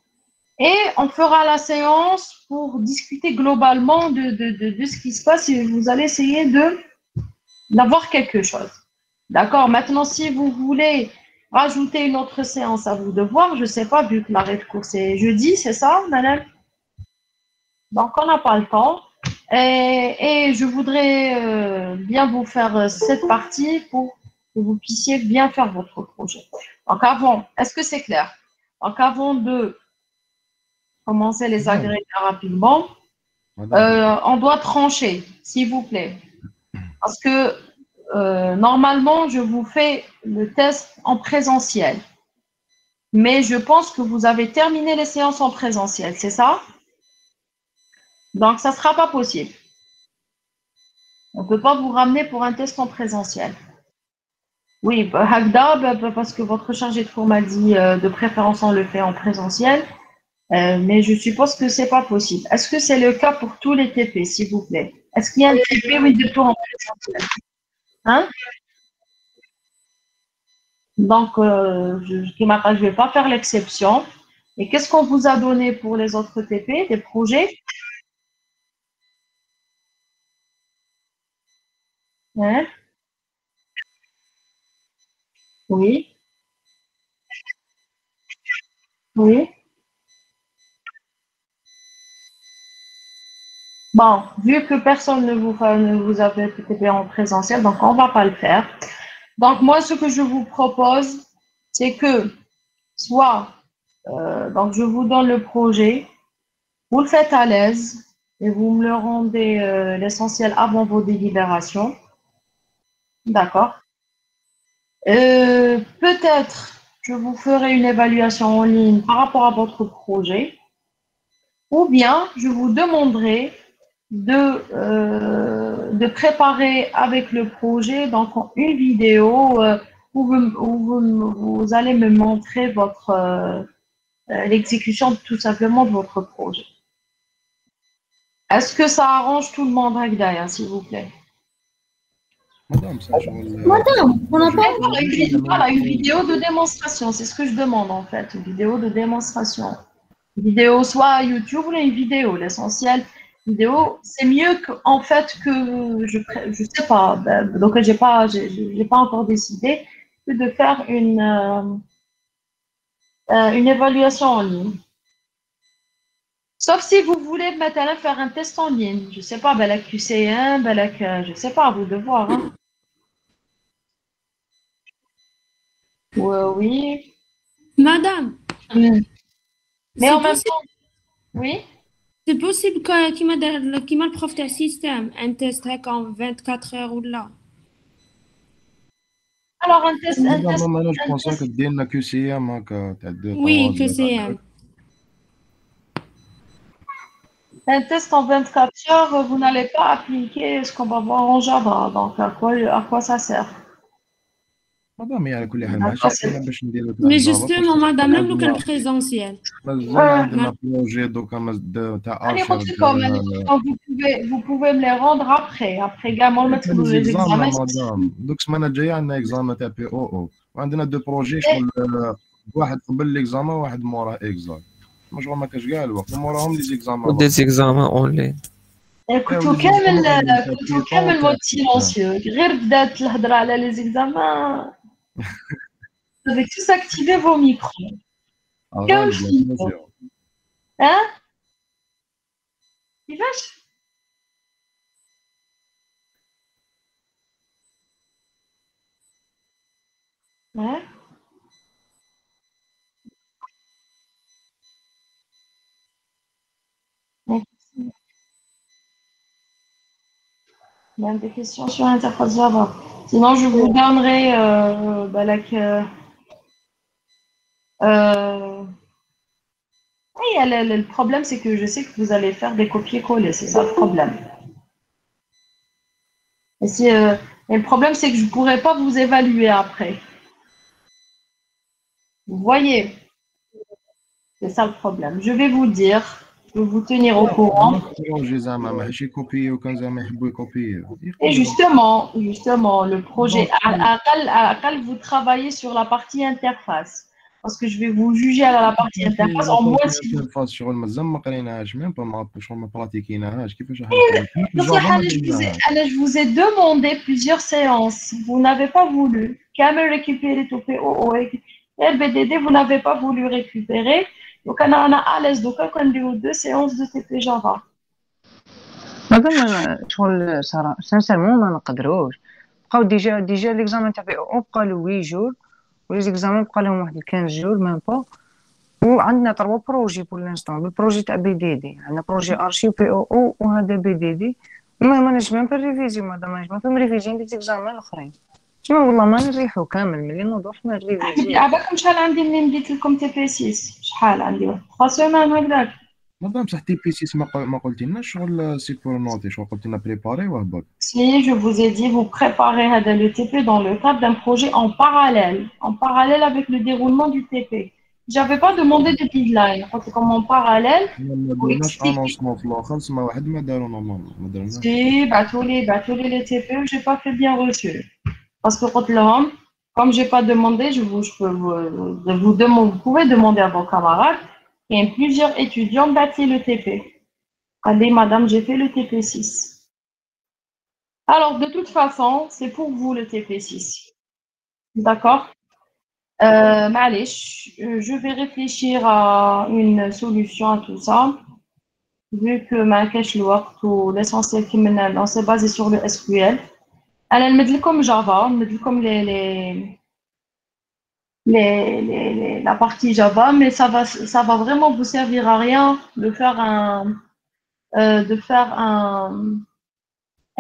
et on fera la séance pour discuter globalement de ce qui se passe et vous allez essayer d'avoir quelque chose. D'accord? Maintenant, si vous voulez rajouter une autre séance à vous de voir, je ne sais pas, vu que l'arrêt de cours c'est jeudi, c'est ça, madame? Donc, on n'a pas le temps. Et je voudrais bien vous faire cette partie pour que vous puissiez bien faire votre projet. Donc, avant, est-ce que c'est clair? Donc, avant de commencer les agrégats rapidement, on doit trancher, s'il vous plaît. Parce que normalement, je vous fais le test en présentiel. Mais je pense que vous avez terminé les séances en présentiel, c'est ça? Donc, ça ne sera pas possible. On ne peut pas vous ramener pour un test en présentiel. Oui, Hagda, parce que votre chargé de cours m'a dit de préférence on le fait en présentiel, mais je suppose que ce n'est pas possible. Est-ce que c'est le cas pour tous les TP, s'il vous plaît? Est-ce qu'il y a un TP oui, de cours en présentiel? Hein? Donc, je ne vais pas faire l'exception. Et qu'est-ce qu'on vous a donné pour les autres TP, des projets? Hein? Oui, oui. Bon, vu que personne ne vous a fait TP en présentiel, donc on ne va pas le faire. Donc, moi, ce que je vous propose, c'est que soit, donc je vous donne le projet, vous le faites à l'aise et vous me le rendez l'essentiel avant vos délibérations. D'accord. Peut-être je vous ferai une évaluation en ligne par rapport à votre projet, ou bien je vous demanderai de préparer avec le projet donc une vidéo vous allez me montrer l'exécution tout simplement de votre projet. Est-ce que ça arrange tout le monde, Agdaya, s'il vous plaît? Madame, on n'a pas voilà, une vidéo de démonstration, c'est ce que je demande en fait, une vidéo de démonstration. Une vidéo soit YouTube ou une vidéo, l'essentiel. Vidéo, c'est mieux en fait que je sais pas, donc j'ai pas encore décidé que de faire une évaluation en ligne. Sauf si vous voulez maintenant faire un test en ligne, je sais pas, la QC1, je sais pas, à vous de voir. Hein. Oui. Madame, Mais en même possible, temps, oui. c'est possible qu'il m'a le prof de système, un test en 24 heures ou là. Alors un test, Madame, je pense que tu QCM, Oui, que c'est un test en 24 heures, vous n'allez pas appliquer ce qu'on va voir en Java. Donc à quoi ça sert? madame يعني كل حال ماشي حنا باش نديرو Mais justement, madame, même le cas présentiel. مازال عندنا بروجي دوكا تاع Allez, ارشيف vous pouvez me les rendre après également mettre les examens. مدام دوك السمانه الجايه عندنا اكزامان تاع بي او او وعندنا دو بروجي شغل واحد قبل ليكزامان وواحد موراه اكزام شغل ما كاش كاع الوقت موراهم لي زيكزامان des examens en ligne. كنتو كامل مود سيلونسيو غير بدات الهضره على لي زيكزامان vous avez tous activé vos micros. Hein? كيفاش؟ Ouais. Même des questions sur l'interface Java. Sinon, je vous donnerai Euh, et le problème, c'est que je sais que vous allez faire des copier-coller, c'est ça le problème. Et, et le problème, c'est que je ne pourrai pas vous évaluer après. Vous voyez, c'est ça le problème. Je vais vous dire, je vais vous tenir au courant. البروجي زعما ماشي كوبيو كان زعما يحبوا يكوبيو Et justement, le projet, Donc, à laquelle vous travaillez sur la partie interface. Parce que je vais vous juger à la partie interface. En moins, si vous... الفاز شغل مازال ما قريناهاش ميم با ما شغل ما براتيكيناهاش كيفاش راح Je vous ai demandé plusieurs séances. Vous n'avez pas voulu. Camel récupérer tout PO et BDD, vous n'avez pas voulu récupérer. Donc, on a à l'aise. Donc, on a 2 séances de TP Java. هذا شغل صراحه سانسيرمون ما نقدروش بقاو ديجا ليكزامان تاع بي او بقى له 8 جور ولي زيكزامان بقى لهم واحد 15 جور ميم با وعندنا 3 بروجي بور لانستون بالبروجي تاع بي دي دي عندنا بروجي ارشيف بي او وهذا بي دي دي ما نجمش ريفيزي مادام ما نجمش ريفيزي دي زيكزامان الاخرين شنو والله ما نريحو كامل ملي نوضح ما ريفيزي عباكم شحال عندي منين بديت لكم تي بي 6 شحال عندي 3 سيمان هكذاك مادام بصح تي بي 6 ما قلتيلناش شغل سي بور نوتي شغل قلت لنا بريباري وهبط. Si je vous ai dit, vous préparez le TP dans le cadre d'un projet en parallèle avec le déroulement du TP. J'avais pas demandé de deadline, parce que comme en parallèle, vous expliquez. Si, tous les TP, j'ai pas fait bien reçu. Parce que comme j'ai pas demandé, vous pouvez demander à vos camarades. Il y a plusieurs étudiants battu le TP. Allez, madame, j'ai fait le TP6. Alors, de toute façon, c'est pour vous le TP6. D'accord? Je vais réfléchir à une solution à tout ça. Vu que ma cache le work ou l'essentiel qui maintenant c'est basé sur le SQL. Alors, elle me dit comme Java, me dit comme la partie Java, mais ça va vraiment vous servir à rien de faire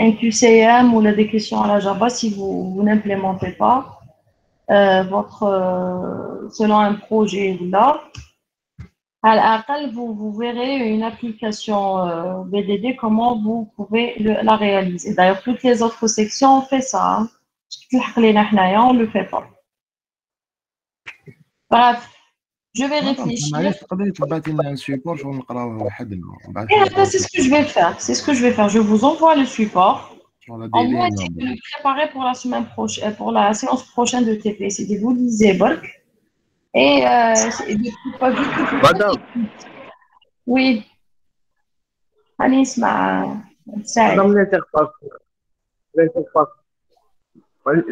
un QCM ou des questions à la Java si vous n'implémentez pas selon un projet là. À l'appel, vous verrez une application BDD, comment vous pouvez la réaliser. D'ailleurs, toutes les autres sections ont fait ça. Hein. On ne le fait pas. Bref, je vais réfléchir. C'est ce que je vais faire. C'est ce que je vais faire. Je vous envoie le support. En moins, essayez de le préparer pour la semaine prochaine, pour la séance prochaine de TP. C'est de vous lisez Bork. Et Madame. Oui. Anis, Madame,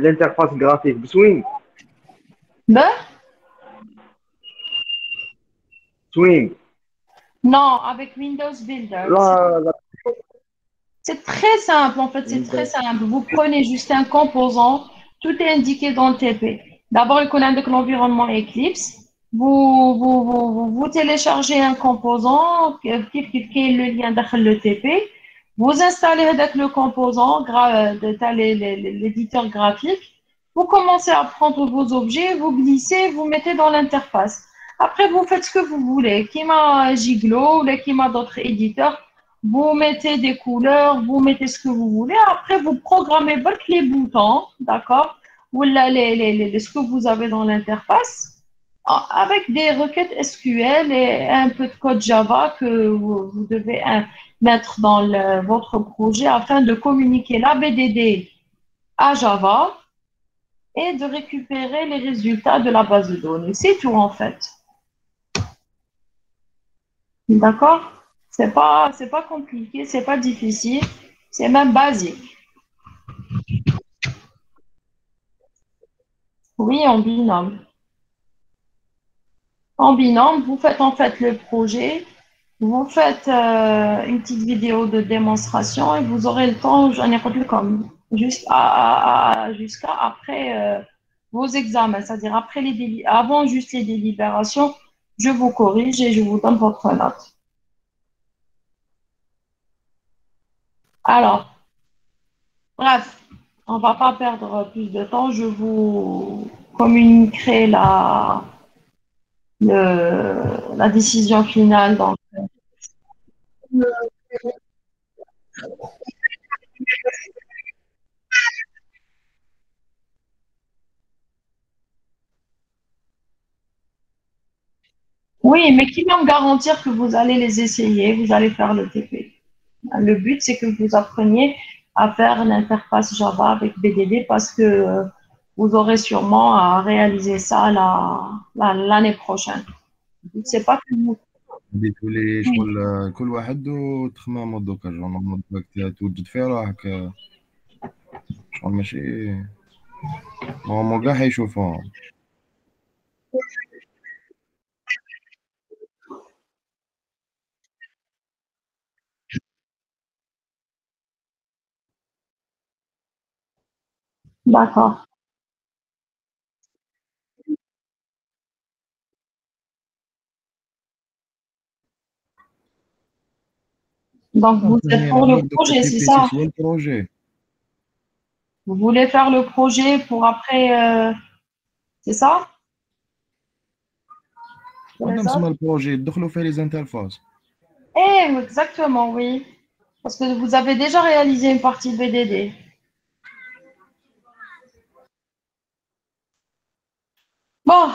l'interface graphique, Swing. Swing. Non, avec Windows Builder. C'est très simple, en fait, c'est très simple. Vous prenez juste un composant, tout est indiqué dans le TP. D'abord, il connaît l'environnement Eclipse. Vous téléchargez un composant qui est le lien dans le TP. Vous installez avec le composant, l'éditeur graphique. Vous commencez à prendre vos objets, vous glissez, vous mettez dans l'interface. Après, vous faites ce que vous voulez. Qui m'a Giglo, qui m'a d'autres éditeurs. Vous mettez des couleurs, vous mettez ce que vous voulez. Après, vous programmez les boutons, d'accord? Ou ce que vous avez dans l'interface avec des requêtes SQL et un peu de code Java que vous devez mettre dans votre projet afin de communiquer la BDD à Java et de récupérer les résultats de la base de données. C'est tout en fait. D'accord? C'est pas compliqué, c'est pas difficile, c'est même basique. Oui, en binôme. En binôme, vous faites en fait le projet, vous faites une petite vidéo de démonstration et vous aurez le temps, j'en ai retenu comme jusqu'à après vos examens, c'est-à-dire après avant juste les délibérations, je vous corrige et je vous donne votre note. Alors, bref, on ne va pas perdre plus de temps. Je vous communiquerai la décision finale. Donc, oui, mais qui va me garantir que vous allez les essayer, vous allez faire le TP? Le but, c'est que vous appreniez à faire l'interface Java avec BDD parce que vous aurez sûrement à réaliser ça l'année prochaine. C'est pas que vous. بديتوا لي شغل كل واحد وتخمامو دوكا نورمالمون توجد فيه راك شغل ماشي نورمال كاع حيشوفوهم. D'accord. Donc, vous êtes pour le projet, c'est ça? هو البروجي Vous voulez faire le projet pour après, c'est ça? C'est هذا ça? مسمى البروجي دخلوا فيه لي زانترفاس. Eh, exactement, oui. Parce que vous avez déjà réalisé une partie de BDD. Bon,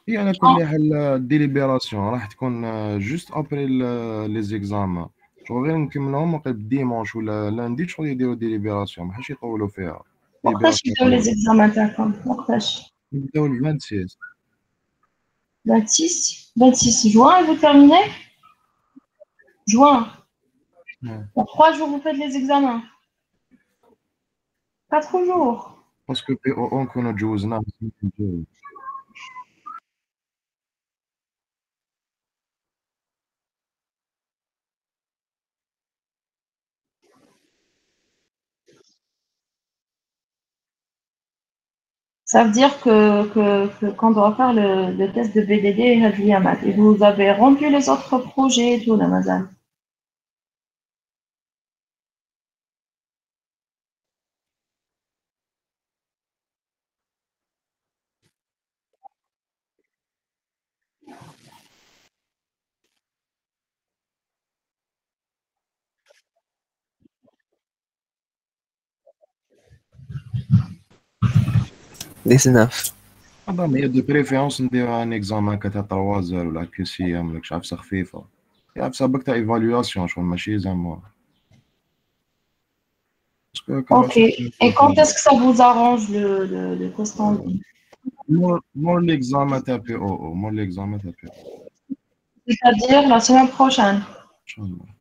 هي على كل حال الديليبيراسيون راح تكون جوست ابري لي زيكزامان شغل غير نكملوهم قريب ديمونش ولا لاندي شغل يديروا ديليبيراسيون ما حش يطولوا فيها. وقتاش يبداو les examens تاعكم؟ وقتاش؟ يبداو ال 26 26 juin et vous terminez? Juin. Ouais. En 3 jours, vous faites les examens. 4 jours. باسكو بي او اون كنا جوزناه. Ça veut dire qu'on doit faire le test de BDD et vous avez rempli les autres projets et tout, la madame. هذا هي دو بريفيرونس ندير ان اكزامان تاع 3 ولا كي سي ام ولا عفسه خفيفه هي عفسه بك تاع ايفالواسيون شغل ماشي زعما. Ok. Et quand est-ce que ça vous arrange le test en ligne? مور ليكزامان تاع بي او او مور ليكزامان تاع بي او. C'est-à-dire la semaine prochaine. ان شاء الله.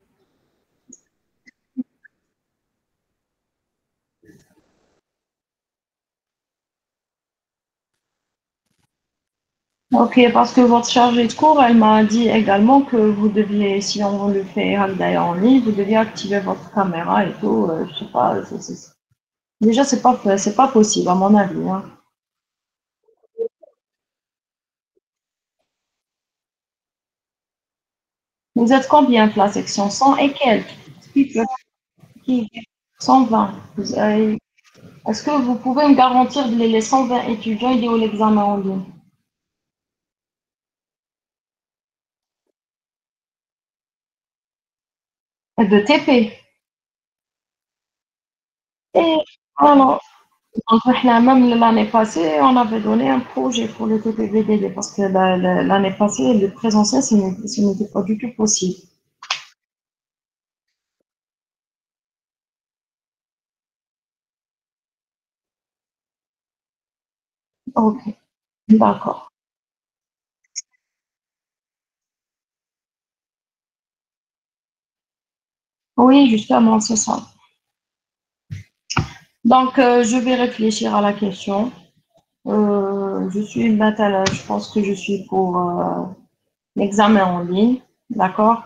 Ok, parce que votre chargée de cours, elle m'a dit également que vous deviez, si on le fait d'ailleurs en ligne, vous deviez activer votre caméra et tout. Je sais pas. Déjà, c'est pas possible à mon avis. Hein. Vous êtes combien de la section? 100 et quelques. Qui 120. Est-ce que vous pouvez me garantir les 120 étudiants idéaux l'examen en ligne? De TP. Et alors, donc, même l'année passée, on avait donné un projet pour le TP-VDD parce que l'année passée, le présentiel, ce n'était pas du tout possible. Ok, d'accord. Oui, justement, c'est ça. Donc, je vais réfléchir à la question. Je suis maintenant, je pense que je suis pour l'examen en ligne, d'accord?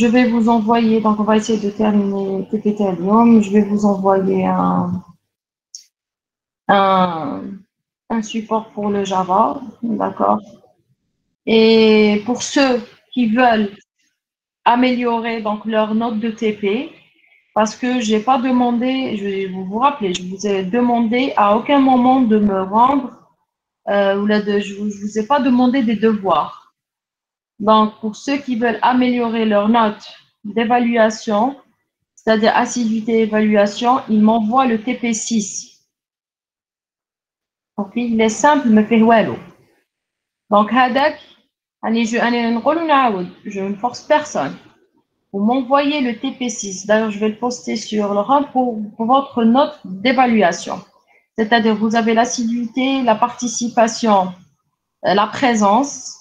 Je vais vous envoyer, donc on va essayer de terminer TPT à Lyon. Je vais vous envoyer un support pour le Java, d'accord? Et pour ceux qui veulent améliorer donc leur note de TP, parce que j'ai pas demandé, je vais vous rappeler, je vous ai demandé à aucun moment de me rendre Je vous ai pas demandé des devoirs. Donc, pour ceux qui veulent améliorer leur note d'évaluation, c'est-à-dire assiduité et évaluation, ils m'envoient le TP6. Donc, il est simple, mais fait walou. Donc, je ne force personne. Vous m'envoyez le TP6. D'ailleurs, je vais le poster sur le RAM pour votre note d'évaluation. C'est-à-dire, vous avez l'assiduité, la participation, la présence.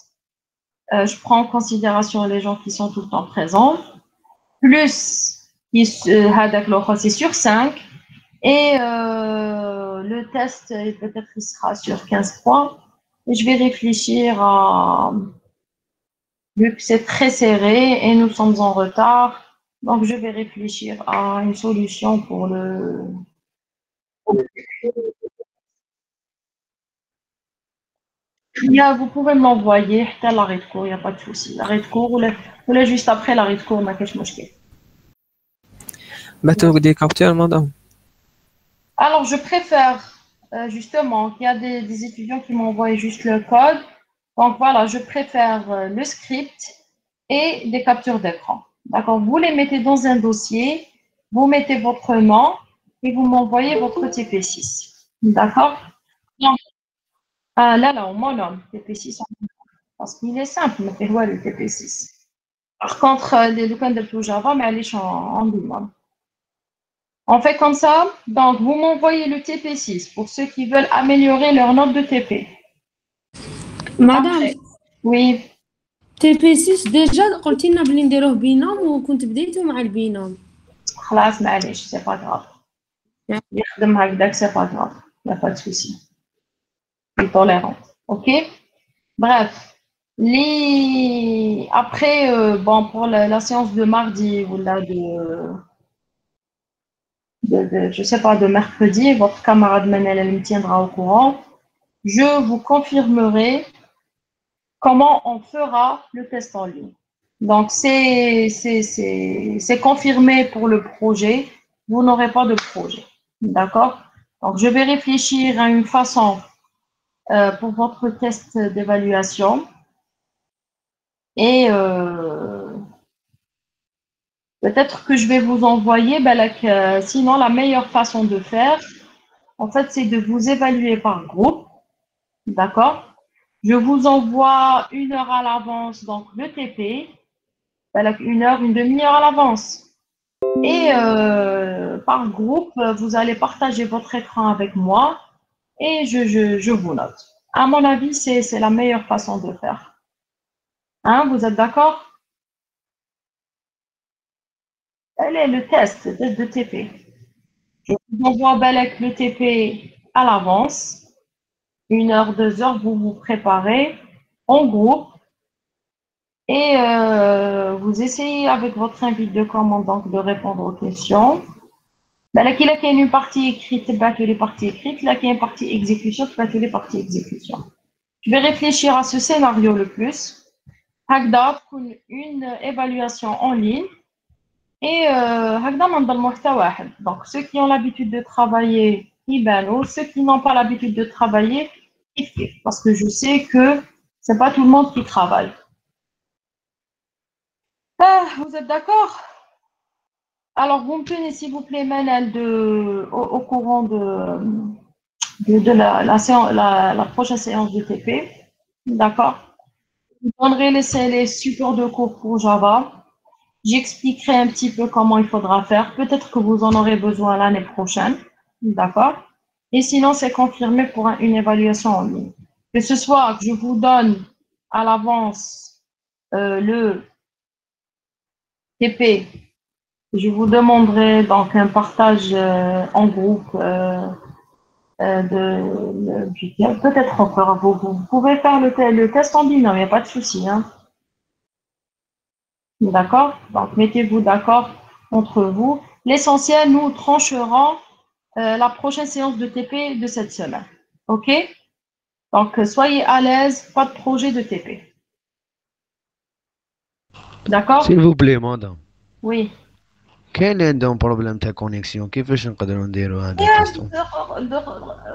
Je prends en considération les gens qui sont tout le temps présents. Plus, c'est sur 5. Et le test, peut-être, il sera sur 15 points. Et je vais réfléchir à... Vu que c'est très serré et nous sommes en retard, donc je vais réfléchir à une solution pour le... Vous pouvez me l'envoyer à l'arrêt de cours, il n'y a pas de souci. L'arrêt de cours ou juste après l'arrêt de cours, ma cache mouchké. des capteurs, madame. Alors, je préfère justement qu'il y a des étudiants qui m'envoient juste le code. Donc voilà, je préfère le script et des captures d'écran. D'accord, vous les mettez dans un dossier, vous mettez votre nom et vous m'envoyez votre TP6. D'accord? Là, mon nom, TP6, parce qu'il est simple, mais c'est le TP6. Par contre, les cas de Java, mais allez en binôme. On fait comme ça, donc vous m'envoyez le TP6 pour ceux qui veulent améliorer leur note de TP. مدام Après, oui. تي بي 6 ديجا قلتي لنا بلي نديروه بينوم وكنت بديتو مع البينوم. خلاص معليش سي با غراف. يخدم هكذاك سي با غراف. يا با سوسي. Tolérante. OK? Bref. Après, bon, pour la séance de mardi ou là je sais pas, de mercredi, votre camarade Manel, elle me tiendra au courant. Je vous confirmerai comment on fera le test en ligne. Donc, c'est confirmé pour le projet. Vous n'aurez pas de projet. D'accord? Donc, je vais réfléchir à une façon pour votre test d'évaluation. Et peut-être que je vais vous envoyer, sinon la meilleure façon de faire, en fait, c'est de vous évaluer par groupe. D'accord? Je vous envoie 1 heure à l'avance, donc le TP, 1 heure, une demi-heure à l'avance. Et par groupe, vous allez partager votre écran avec moi et je vous note. À mon avis, c'est la meilleure façon de faire. Hein, vous êtes d'accord? Quel est le test de TP? Je vous envoie le TP à l'avance. 1 heure, 2 heures, vous vous préparez en groupe et vous essayez avec votre invité de commande donc de répondre aux questions. Là, il y a une partie écrite, les parties écrites. Là, il y a une partie exécution, les parties exécution. Je vais réfléchir à ce scénario le plus. Une évaluation en ligne. Et donc, ceux qui ont l'habitude de travailler, ceux qui n'ont pas l'habitude de travailler, parce que je sais que ce n'est pas tout le monde qui travaille. Vous êtes d'accord? Alors, vous me tenez, s'il vous plaît, Manel, au courant de la prochaine séance de TP. D'accord? Vous donnerez les supports de cours pour Java. J'expliquerai un petit peu comment il faudra faire. Peut-être que vous en aurez besoin l'année prochaine. D'accord? Et sinon, c'est confirmé pour une évaluation en ligne. Que ce soit que je vous donne à l'avance le TP, je vous demanderai donc un partage en groupe peut-être encore. Vous pouvez faire le test en ligne, il n'y a pas de souci. Hein. D'accord? Donc, mettez-vous d'accord entre vous. L'essentiel, nous trancherons la prochaine séance de TP de cette semaine. OK? Donc, soyez à l'aise, pas de projet de TP. D'accord? S'il vous plaît, madame. Oui. كاين اللي عندهم بروبليم تاع كونيكسيون كيفاش نقدروا نديروا هذا تيستو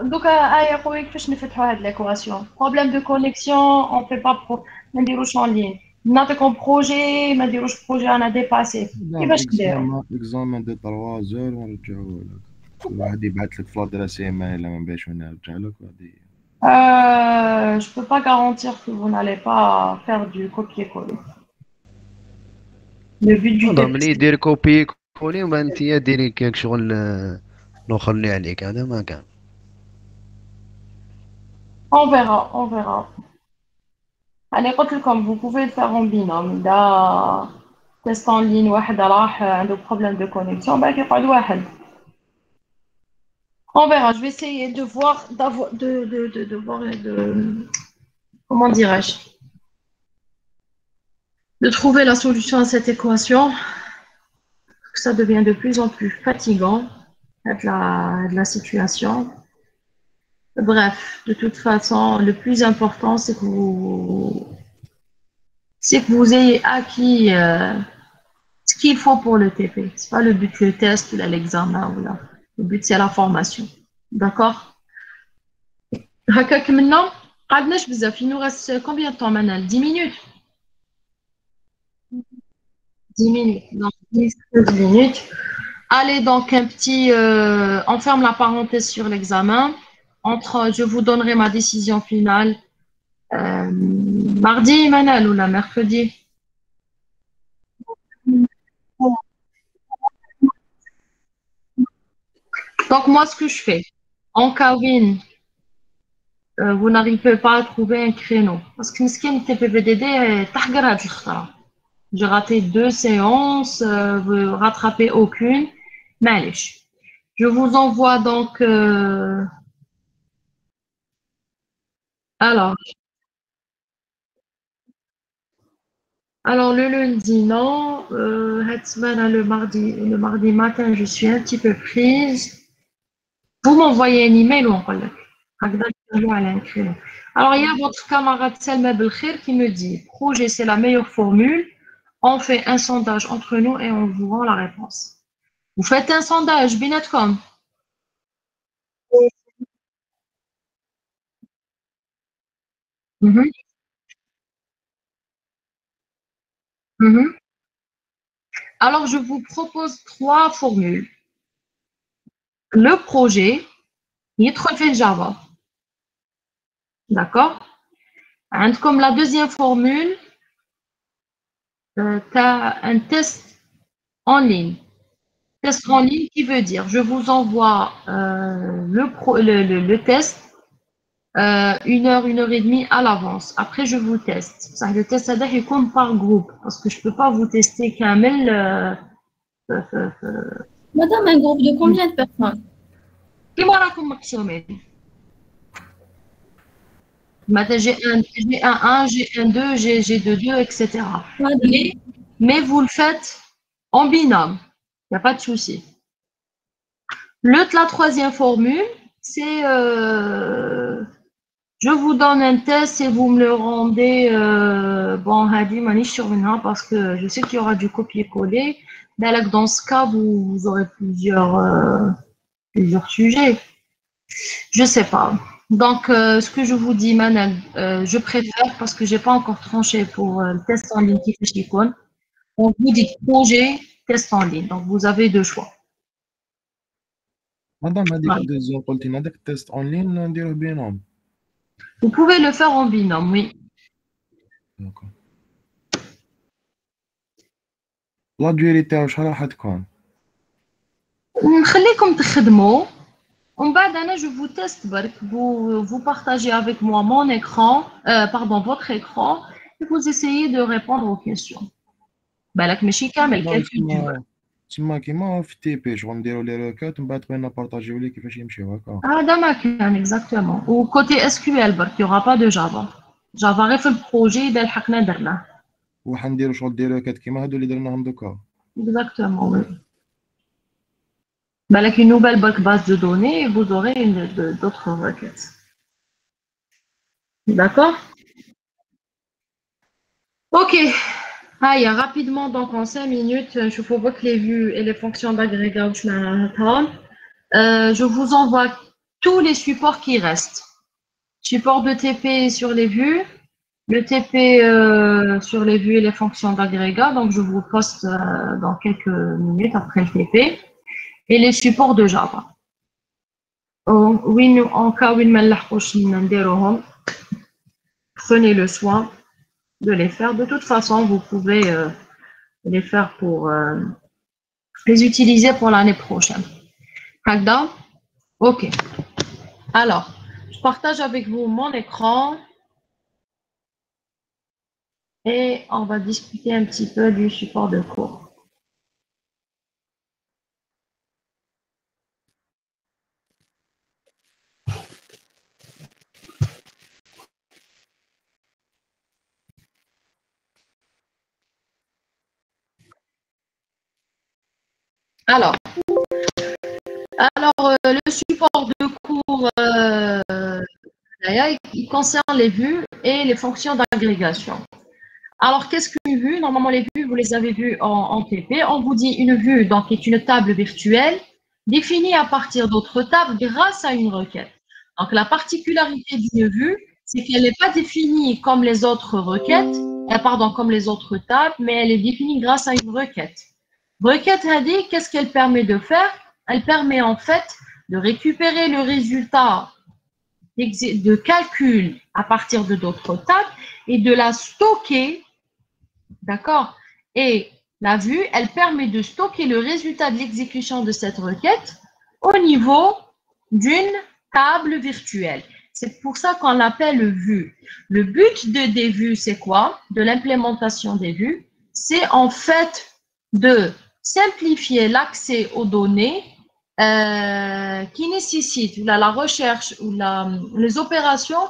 دوكا يا خويا كيفاش نفتحوا هاد ليكواسيون بروبليم دو كونيكسيون اون في با ما نديروش اون لين نعطيكم بروجي ما نديروش بروجي انا ديباسي كيفاش نديروا اكزامان دو 3 زور ونرجعوا لك واحد يبعث لك في لادريس ايميل ما باش نرجع لك هذه je peux pas garantir que vous n'allez pas faire du copier-coller. Le but du ملي يدير كوبي كولي ومن انت ديري كاك شغل الاخر اللي عليك هذا ما كان On verra, on verra. Allez, comme vous pouvez le faire en binôme. Da test en ligne, واحد راح عنده problème de connexion, bah يقعد واحد. On verra. Je vais essayer de voir, de voir, comment dirais-je, de trouver la solution à cette équation. Ça devient de plus en plus fatigant de la situation. Bref, de toute façon, le plus important, c'est que vous ayez acquis ce qu'il faut pour le TP. C'est pas le but le test ou l'examen ou là. Le but c'est la formation. D'accord? هكاك منا قعدناش بزاف. Il nous reste combien de temps maintenant? 10 minutes. 10 minutes. Donc 10 minutes. Allez donc un petit on ferme la parenthèse sur l'examen. Je vous donnerai ma décision finale mardi, Manal, ou la mercredi. Donc, moi, ce que je fais, en cas où vous n'arrivez pas à trouver un créneau, parce que ce qui est TPVDD, j'ai raté 2 séances, vous rattrapez aucune, mais je vous envoie donc. Alors, le lundi, non. Cette semaine, le mardi matin, je suis un petit peu prise. Vous m'envoyez un email ou on va Alors, il y a votre camarade Selma Belkhir qui me dit projet, c'est la meilleure formule. On fait un sondage entre nous et on vous rend la réponse. Vous faites un sondage, Binetcom. Alors, je vous propose 3 formules. Le projet, il est fait Java. D'accord? Comme la deuxième formule, tu as un test en ligne. Test en ligne qui veut dire, je vous envoie le test 1 heure et demie à l'avance. Après, je vous teste. Ça, le test, ça il compte par groupe parce que je peux pas vous tester qu'un mail. Madame, un groupe de combien de personnes? Qui m'a raconté maximum? J'ai un 1, j'ai un 2, j'ai 2, etc. Mais vous le faites en binôme. Il n'y a pas de souci. La troisième formule, c'est je vous donne un test et vous me le rendez. Bon, Hadi, Manish sur une parce que je sais qu'il y aura du copier-coller. Dans ce cas, vous aurez plusieurs sujets. Je sais pas. Donc, ce que je vous dis, Manal, je préfère parce que j'ai pas encore tranché pour le test en ligne qui fait Chicone. On vous dit projet, test en ligne. Donc, vous avez 2 choix. Madame, هذيك test en ligne نديروه binôme. Vous pouvez le faire en binôme, oui. D'accord. La durée تاعو شحال راح تكون؟ نخليكم تخدموا ومن بعد أنا je vous teste برك vous partagez avec moi mon écran votre écran et vous essayez de répondre aux questions. بالك ماشي كامل calcul. تما كيما في تي بي شغل نديرو لي روكات ومن بعد بغينا نبارطاجيو ليه كيفاش يمشيو هكا. هذا ما كان exactement. و côté SQL برك il y aura pas de Java. Java غير في البروجي اللي لحقنا درناه. وحنديرو شغل دي روكات كيما هادو اللي درناهم دوكا. Exactement, oui. Avec une nouvelle base de données, vous aurez d'autres requêtes. D'accord? Ok. Rapidement, donc en 5 minutes, je vous vois que les vues et les fonctions d'agrégation. Je vous envoie tous les supports qui restent. Support de TP sur les vues, le TP sur les vues et les fonctions d'agrégat. Donc, je vous poste dans quelques minutes après le TP. Et les supports de Java. Oui, en cas où prenez le soin de les faire. De toute façon, vous pouvez les faire pour les utiliser pour l'année prochaine. Hagda? Ok. Alors, je partage avec vous mon écran et on va discuter un petit peu du support de cours. Alors, le support de cours, il concerne les vues et les fonctions d'agrégation. Alors, qu'est-ce qu'une vue? Normalement, les vues, vous les avez vues en TP. On vous dit une vue, donc, est une table virtuelle définie à partir d'autres tables grâce à une requête. Donc, la particularité d'une vue, c'est qu'elle n'est pas définie comme les autres requêtes, comme les autres tables, mais elle est définie grâce à une requête. Requête HADI, qu'est-ce qu'elle permet de faire? Elle permet en fait de récupérer le résultat de calcul à partir de d'autres tables et de la stocker, d'accord? Et la vue, elle permet de stocker le résultat de l'exécution de cette requête au niveau d'une table virtuelle. C'est pour ça qu'on l'appelle vue. Le but des vues, c'est quoi? De l'implémentation des vues, c'est en fait de simplifier l'accès aux données qui nécessitent la recherche ou les opérations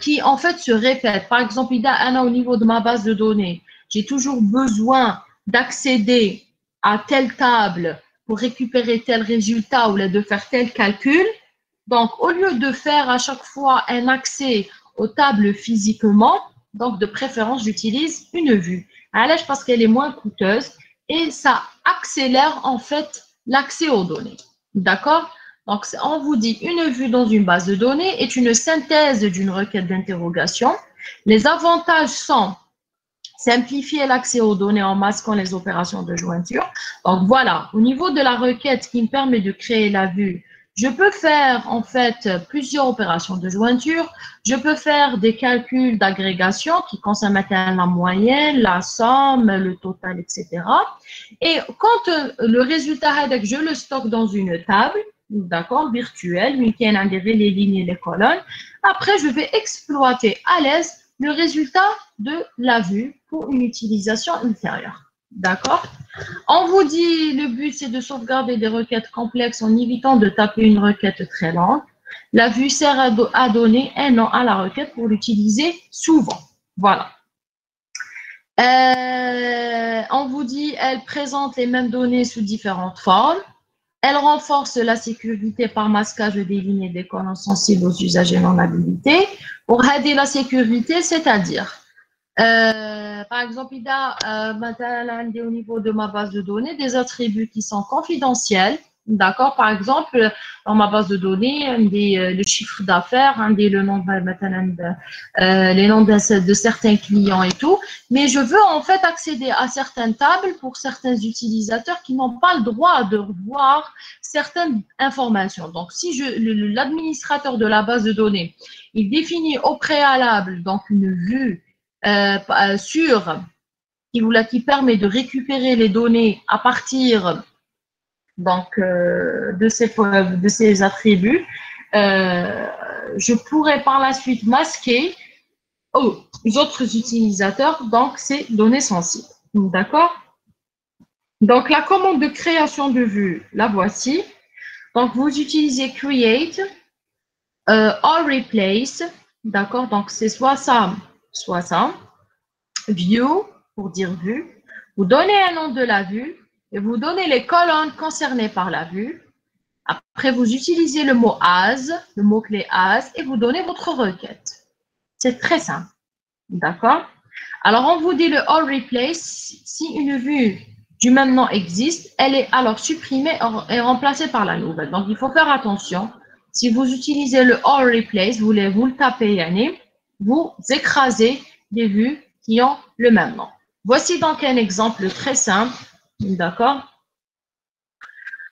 qui en fait se répètent. Par exemple, au niveau de ma base de données, j'ai toujours besoin d'accéder à telle table pour récupérer tel résultat ou de faire tel calcul. Donc, au lieu de faire à chaque fois un accès aux tables physiquement, donc de préférence, j'utilise une vue. Parce qu'elle est moins coûteuse et ça accélère en fait l'accès aux données. D'accord? Donc, on vous dit une vue dans une base de données est une synthèse d'une requête d'interrogation. Les avantages sont simplifier l'accès aux données en masquant les opérations de jointure. Donc, voilà, au niveau de la requête qui me permet de créer la vue, je peux faire en fait plusieurs opérations de jointure. Je peux faire des calculs d'agrégation qui concernent la moyenne, la somme, le total, etc. Et quand le résultat, je le stocke dans une table, d'accord, virtuelle, qui a les lignes et les colonnes. Après, je vais exploiter à l'aise le résultat de la vue pour une utilisation ultérieure. D'accord? On vous dit, le but, c'est de sauvegarder des requêtes complexes en évitant de taper une requête très lente. La vue sert à donner un nom à la requête pour l'utiliser souvent. Voilà. On vous dit, elle présente les mêmes données sous différentes formes. Elle renforce la sécurité par masquage des lignes et des colonnes sensibles aux usagers non habilités. Pour aider la sécurité, c'est-à-dire, par exemple, il y a au niveau de ma base de données des attributs qui sont confidentiels. D'accord? Par exemple, dans ma base de données, le chiffre d'affaires, le nom les noms de certains clients et tout. Mais je veux en fait accéder à certaines tables pour certains utilisateurs qui n'ont pas le droit de voir certaines informations. Donc, si l'administrateur de la base de données, il définit au préalable donc une vue qui permet de récupérer les données à partir donc de ces attributs, je pourrais par la suite masquer aux autres utilisateurs donc ces données sensibles. D'accord? Donc la commande de création de vue, la voici. Donc vous utilisez create or replace. D'accord? Donc c'est soit ça. View pour dire vue. Vous donnez un nom de la vue et vous donnez les colonnes concernées par la vue. Après, vous utilisez le mot as, le mot-clé as, et vous donnez votre requête. C'est très simple. D'accord? Alors, on vous dit le all replace, si une vue du même nom existe, elle est alors supprimée et remplacée par la nouvelle. Donc, il faut faire attention. Si vous utilisez le all replace, vous le tapez, Yannick, vous écrasez des vues qui ont le même nom. Voici donc un exemple très simple, d'accord?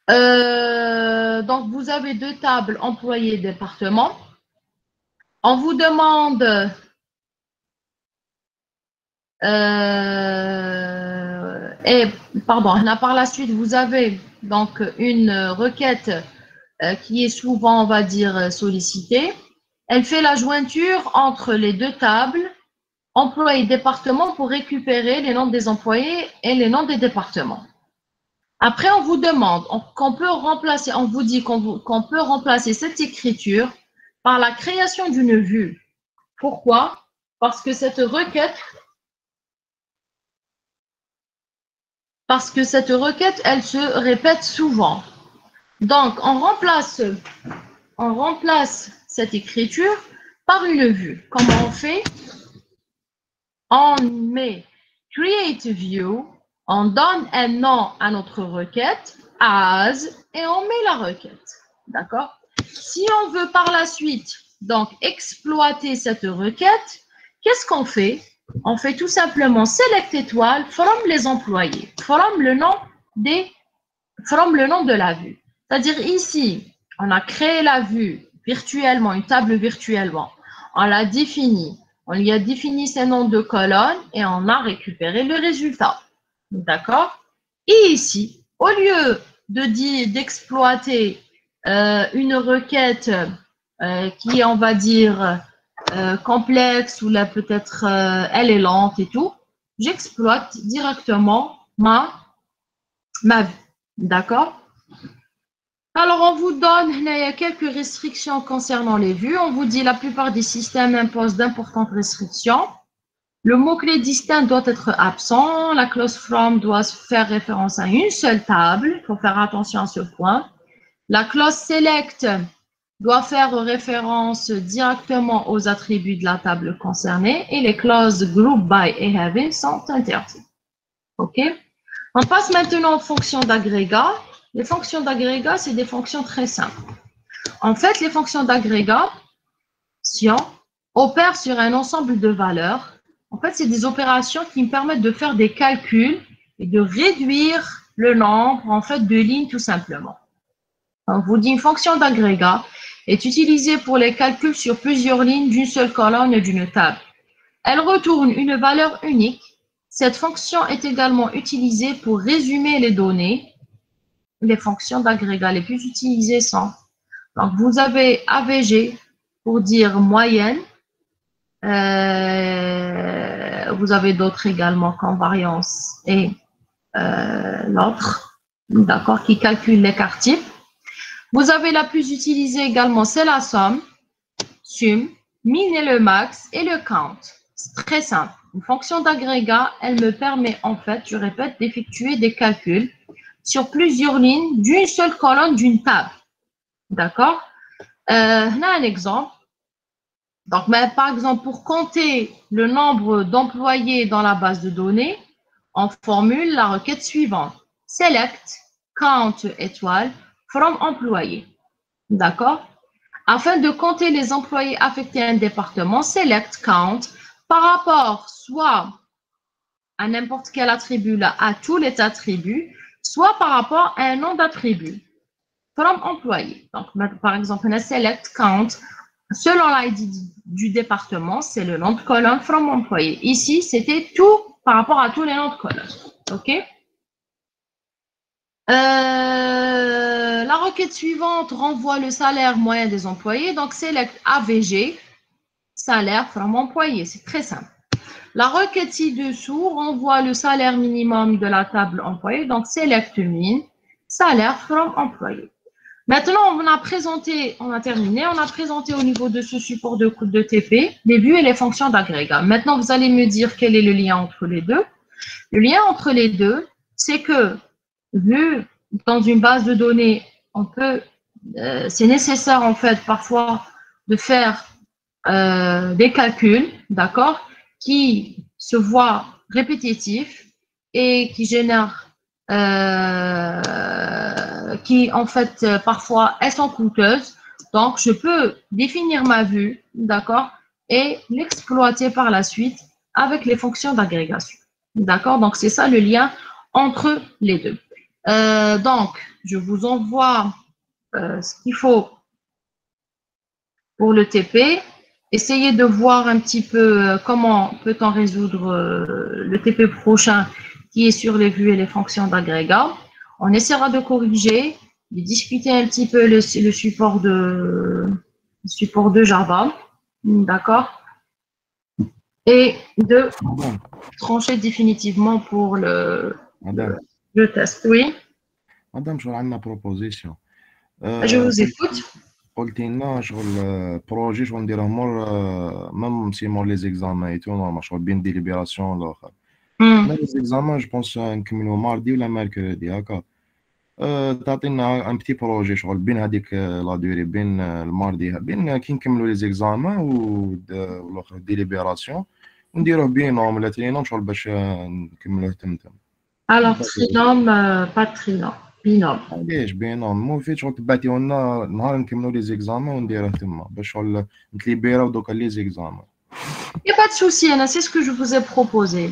Donc, vous avez deux tables employés département. On vous demande par la suite, vous avez donc une requête qui est souvent, on va dire, sollicitée. Elle fait la jointure entre les deux tables, employés département, pour récupérer les noms des employés et les noms des départements. Après, on vous demande qu'on peut remplacer, on vous dit qu'on peut remplacer cette écriture par la création d'une vue. Pourquoi? Parce que cette requête, elle se répète souvent. Donc, on remplace cette écriture par une vue. Comment on fait? On met create view, on donne un nom à notre requête, as, et on met la requête. D'accord? Si on veut par la suite donc exploiter cette requête, qu'est-ce qu'on fait? On fait tout simplement select étoile from les employés, from le nom de la vue. C'est-à-dire ici, on a créé la vue virtuellement, une table virtuellement. On l'a définie. On lui a défini ses noms de colonnes et on a récupéré le résultat. D'accord? Et ici, au lieu d'exploiter une requête qui est, on va dire, complexe ou là peut-être elle est lente et tout, j'exploite directement ma vue. D'accord? Alors, on vous donne il y a quelques restrictions concernant les vues. On vous dit la plupart des systèmes imposent d'importantes restrictions. Le mot-clé distinct doit être absent. La clause from doit faire référence à une seule table. Il faut faire attention à ce point. La clause select doit faire référence directement aux attributs de la table concernée et les clauses group by et having sont interdites. OK? On passe maintenant aux fonctions d'agrégat. Les fonctions d'agrégat, c'est des fonctions très simples. En fait, les fonctions d'agrégation opèrent sur un ensemble de valeurs. En fait, c'est des opérations qui me permettent de faire des calculs et de réduire le nombre en fait, de lignes tout simplement. On vous dit une fonction d'agrégat est utilisée pour les calculs sur plusieurs lignes d'une seule colonne et d'une table. Elle retourne une valeur unique. Cette fonction est également utilisée pour résumer les données. Les fonctions d'agrégat les plus utilisées sont, donc vous avez AVG pour dire moyenne, vous avez d'autres également comme variance et l'autre, d'accord, qui calcule l'écart type. Vous avez la plus utilisée également, c'est la somme, sum, min et le max et le count. C'est très simple. Une fonction d'agrégat, elle me permet en fait, je répète, d'effectuer des calculs sur plusieurs lignes d'une seule colonne d'une table. D'accord? On a un exemple. Donc, par exemple, pour compter le nombre d'employés dans la base de données, on formule la requête suivante. Select count étoile from employé. D'accord? Afin de compter les employés affectés à un département, select count par rapport soit à n'importe quel attribut là, à tous les attributs, soit par rapport à un nom d'attribut. From employé. Donc, par exemple, on a select count selon l'ID du département, c'est le nom de colonne from employé. Ici, c'était tout par rapport à tous les noms de colonne. OK? La requête suivante renvoie le salaire moyen des employés. Donc, select AVG, salaire from employé. C'est très simple. La requête ci-dessous renvoie le salaire minimum de la table employée. Donc, select min, salaire from employé. Maintenant, on a terminé. On a présenté au niveau de ce support de TP les vues et les fonctions d'agrégat. Maintenant, vous allez me dire quel est le lien entre les deux. Le lien entre les deux, c'est que vu dans une base de données, c'est nécessaire en fait parfois de faire des calculs, d'accord, qui se voit répétitif et qui génère, qui en fait parfois elles sont coûteuses. Donc je peux définir ma vue, d'accord, et l'exploiter par la suite avec les fonctions d'agrégation. D'accord, donc c'est ça le lien entre les deux. Donc je vous envoie ce qu'il faut pour le TP. Essayez de voir un petit peu comment peut-on résoudre le TP prochain qui est sur les vues et les fonctions d'agrégat. On essaiera de corriger, de discuter un petit peu le support de Java, d'accord, et de trancher définitivement pour le test. Oui. Madame, je une proposition. Je vous écoute. قلت لنا شغل بروجي شغل نديره مور ميم سي مور لي زيكزامان اي تو نورمال شغل بين ديليبيراسيون الاخر انا لي زيكزامان جو بونس نكملو ماردي ولا ميركوريدي هكا تعطينا ان بتي بروجي شغل بين هذيك لا دوري بين الماردي بين كي نكملو لي زيكزامان والاخر ديليبيراسيون ونديروه بينوم ولا ترينوم شغل باش نكملوه تمتم. Alors trinôme, pas trinôme. بينوم. علاش بينوم مو فيت شغل تبعتيو لنا نهار نكملو لي زيكزامان ونديروه تما باش شغل نتليبيراو دوكا لي زيكزامان. Y a pas de souci, Anna, c'est ce que je vous ai proposé.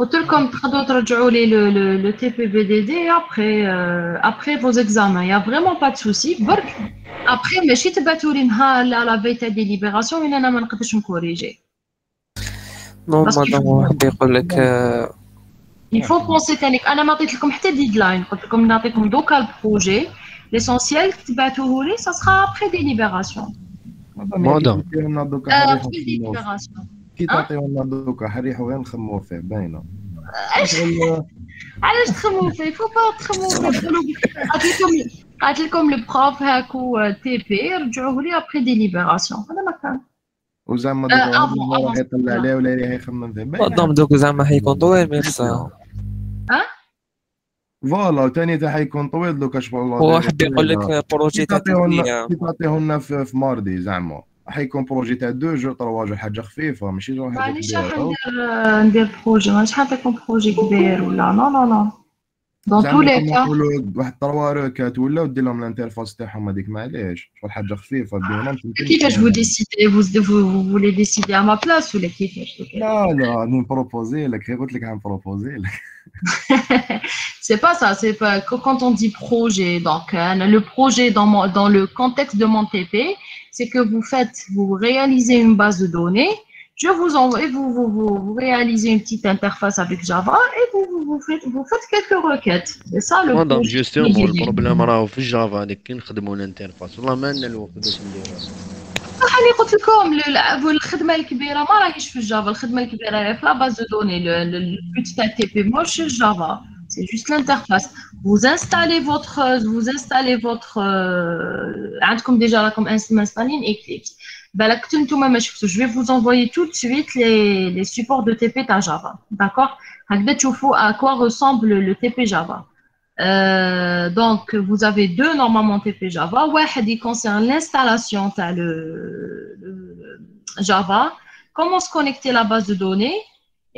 Autant comme ترجعوا لي le TPBDD après vos examens. Il y a vraiment pas de souci. برك après ماشي تبعتوا لي نهار لا فيتا دي ليبراسيون وين انا ما نقدرش نكوريجي. نو مادام واحد يقول لك Il faut penser تانيك انا ما عطيت لكم حتى ديدلاين قلت لكم نعطيكم دوكا البروجي ليسونسيال تبعتوه لي ça sera après délibération. مادام كي تعطيونا دوكا حريحو غير نخمو فيه باينه. علاش تخمو فيه؟ فو با تخمو فيه. قالت لكم البروف هاكو تي بي رجعوه لي ابري ديليبيراسيون هذا ما كان. وزعما دوكا راح يطلع عليه ولا راح يخمم فيه مادام دوك زعما حيكون طويل مي خصها فوالا ثاني تاع حيكون طويل دوكا شغل واحد يقول لك بروجي تاع تعطيه لنا في ماردي زعما حيكون بروجي تاع 2 جو 3 جو حاجه خفيفه ماشي جو حاجه كبيره. ندير بروجي ماشي حنعطيكم بروجي كبير ولا نو دون تو لي كا واحد 3 روكات ولا ودير لهم الانترفاس تاعهم هذيك معليش شغل حاجه خفيفه بينهم. كيفاش vous décidez vous voulez décider à ma place ولا كيفاش؟ لا نبروبوزي لك قلت لك غنبروبوزي لك. C'est pas ça, c'est pas quand on dit projet. Donc le projet dans le contexte de mon TP, c'est que vous réalisez une base de données, je vous envoie, vous réalisez une petite interface avec Java et vous faites quelques requêtes. C'est ça le مادام projet. جوستومون البروبليم راهو في الجافا هذيك كي نخدموا الانترفاس والله ما لنا الوقت باش نديروها. راني قلت لكم الخدمه الكبيره ما راهيش في الجافا، الخدمه الكبيره راهي في لا باز دو دوني. البوت تاع تي بي مش الجافا، c'est juste l'interface. Vous installez votre عندكم déjà راكم مانستالين Eclipse. بالك نتوما ما شفتوش. Je vais vous envoyer tout de suite les supports de TP تاع Java. D'accord? هكذا تشوفوا à quoi ressemble le TP Java. Donc vous avez deux normalement TP Java. واحد il concerne l'installation تاع le Java, comment se connecter à la base de données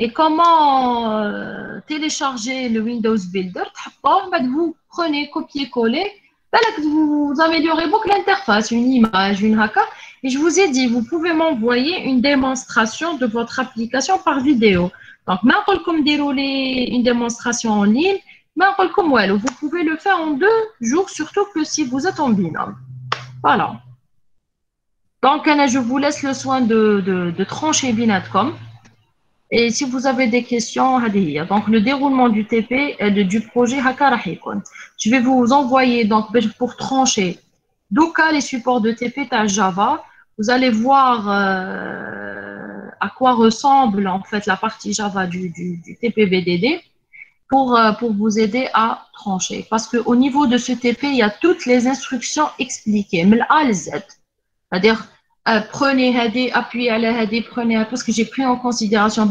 et comment télécharger le Windows Builder. Vous prenez, copier-coller, vous améliorez beaucoup l'interface, une image, une haka. Et je vous ai dit, vous pouvez m'envoyer une démonstration de votre application par vidéo. Donc, comme dérouler une démonstration en ligne, vous pouvez le faire en 2 jours, surtout que si vous êtes en binôme. Voilà. Donc, je vous laisse le soin de trancher Binatcom. Et si vous avez des questions, donc le déroulement du TP, du projet Hakarahikon. Je vais vous envoyer, donc pour trancher, donc les supports de TP à Java. Vous allez voir à quoi ressemble en fait la partie Java du TP-BDD pour vous aider à trancher. Parce qu'au niveau de ce TP, il y a toutes les instructions expliquées, mais A à Z. C'est-à-dire, prenez Hadi, appuyez à la Hadi, prenez, parce que j'ai pris en considération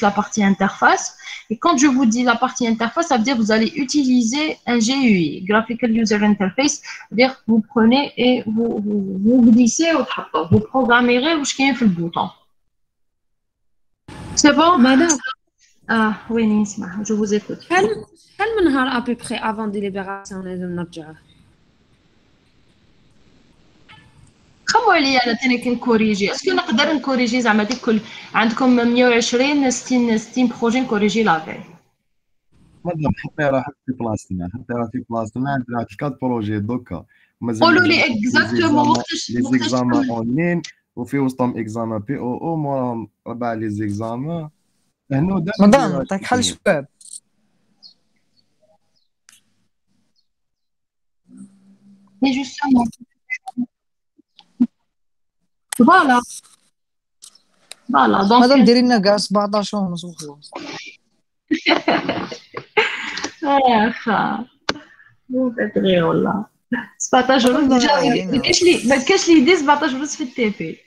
la partie interface. Et quand je vous dis la partie interface, ça veut dire que vous allez utiliser un GUI, Graphical User Interface. C'est-à-dire vous prenez et vous glissez au trapper, vous programmerez où je le bouton. C'est bon? مدام Ah, oui, Nisma, je vous écoute. شحال من نهار ابيبخي افون ديليبراسيون لازم نرجعوه؟ خموا عليا انا تاني كنكوريجي اسكو نقدر نكوريجي زعما ديك كل عندكم 120 60 بروجي نكوريجي لافي مادام حطي راه في بلاصتنا، حطي راه في بلاصتنا، عندنا واحد 4 بروجي دوكا قولوا لي اكزاكتومون لي زيكزامان اون لين وفي وسطهم اكزامان بي او موراهم 4 لي زيكزامان هنا ودابا مدام نعطيك حل شباب. مي جوستومون فوالا مدام دونك ديري لنا كاع 17 ونص وخلاص. اخا مو تدري والله 17 ونص والله ديجا علينا. ما كاينش لي يدي 17 ونص في التي بي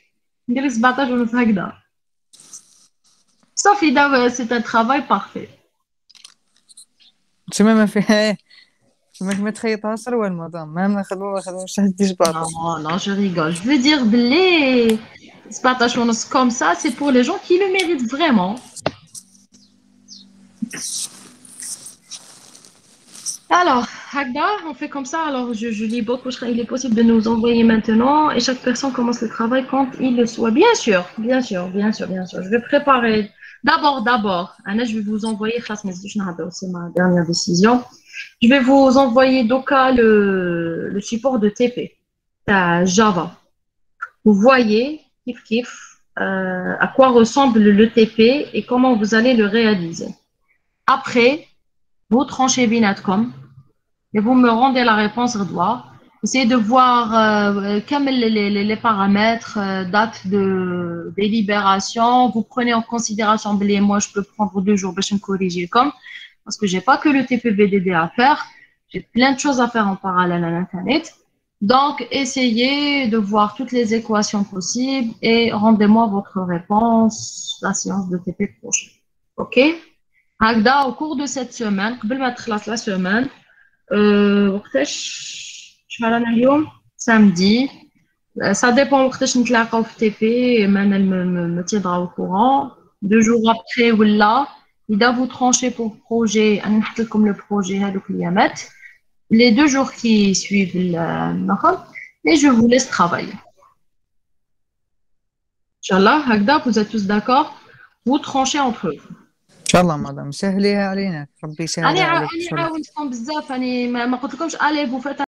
ندير 17 ونص هكذا صافي دابا سي ان ترافاي بارفي تما ما فيها ما تخيطها سروال مدام، ما نخدمو ما نخدموش حتى 17. Non, non, je rigole. Je veux dire, les spatachonos comme ça, c'est pour les gens qui le méritent vraiment. Alors, Hagda, on fait comme ça. Alors, je lis beaucoup. Il est possible de nous envoyer maintenant et chaque personne commence le travail quand il le souhaite. Bien sûr, bien sûr, bien sûr, bien sûr. Je vais préparer. D'abord, Anna, je vais vous envoyer, c'est ma dernière décision. Je vais vous envoyer Doka le support de TP, Java. Vous voyez, à quoi ressemble le TP et comment vous allez le réaliser. Après, vous tranchez Binatcom et vous me rendez la réponse Redouard. Essayez de voir les paramètres, date de délibération. Vous prenez en considération, moi je peux prendre 2 jours pour me corriger comme, parce que j'ai pas que le TP-BDD à faire. J'ai plein de choses à faire en parallèle à l'Internet. Donc, essayez de voir toutes les équations possibles et rendez-moi votre réponse la séance de TP prochaine. OK? Agda, au cours de cette semaine, قبل ما تخلص la semaine, وقتاش شحال رانا اليوم samedi, ça dépend وقتاش نتلاقاو في TP, Manel me tiendra au courant. 2 jours après, ولا إذا vous tranchez pour projet, أنا نحط لكم le projet هذوك اليامات. Les 2 jours qui suivent et je vous laisse travailler. Inch'Allah, Hagda, vous êtes tous d'accord? Vous tranchez entre vous. ان شاء الله مدام سهليها علينا، ربي يسهلها عليك. أنا عاونتكم بزاف، أنا ما قلت لكمش allez vous faites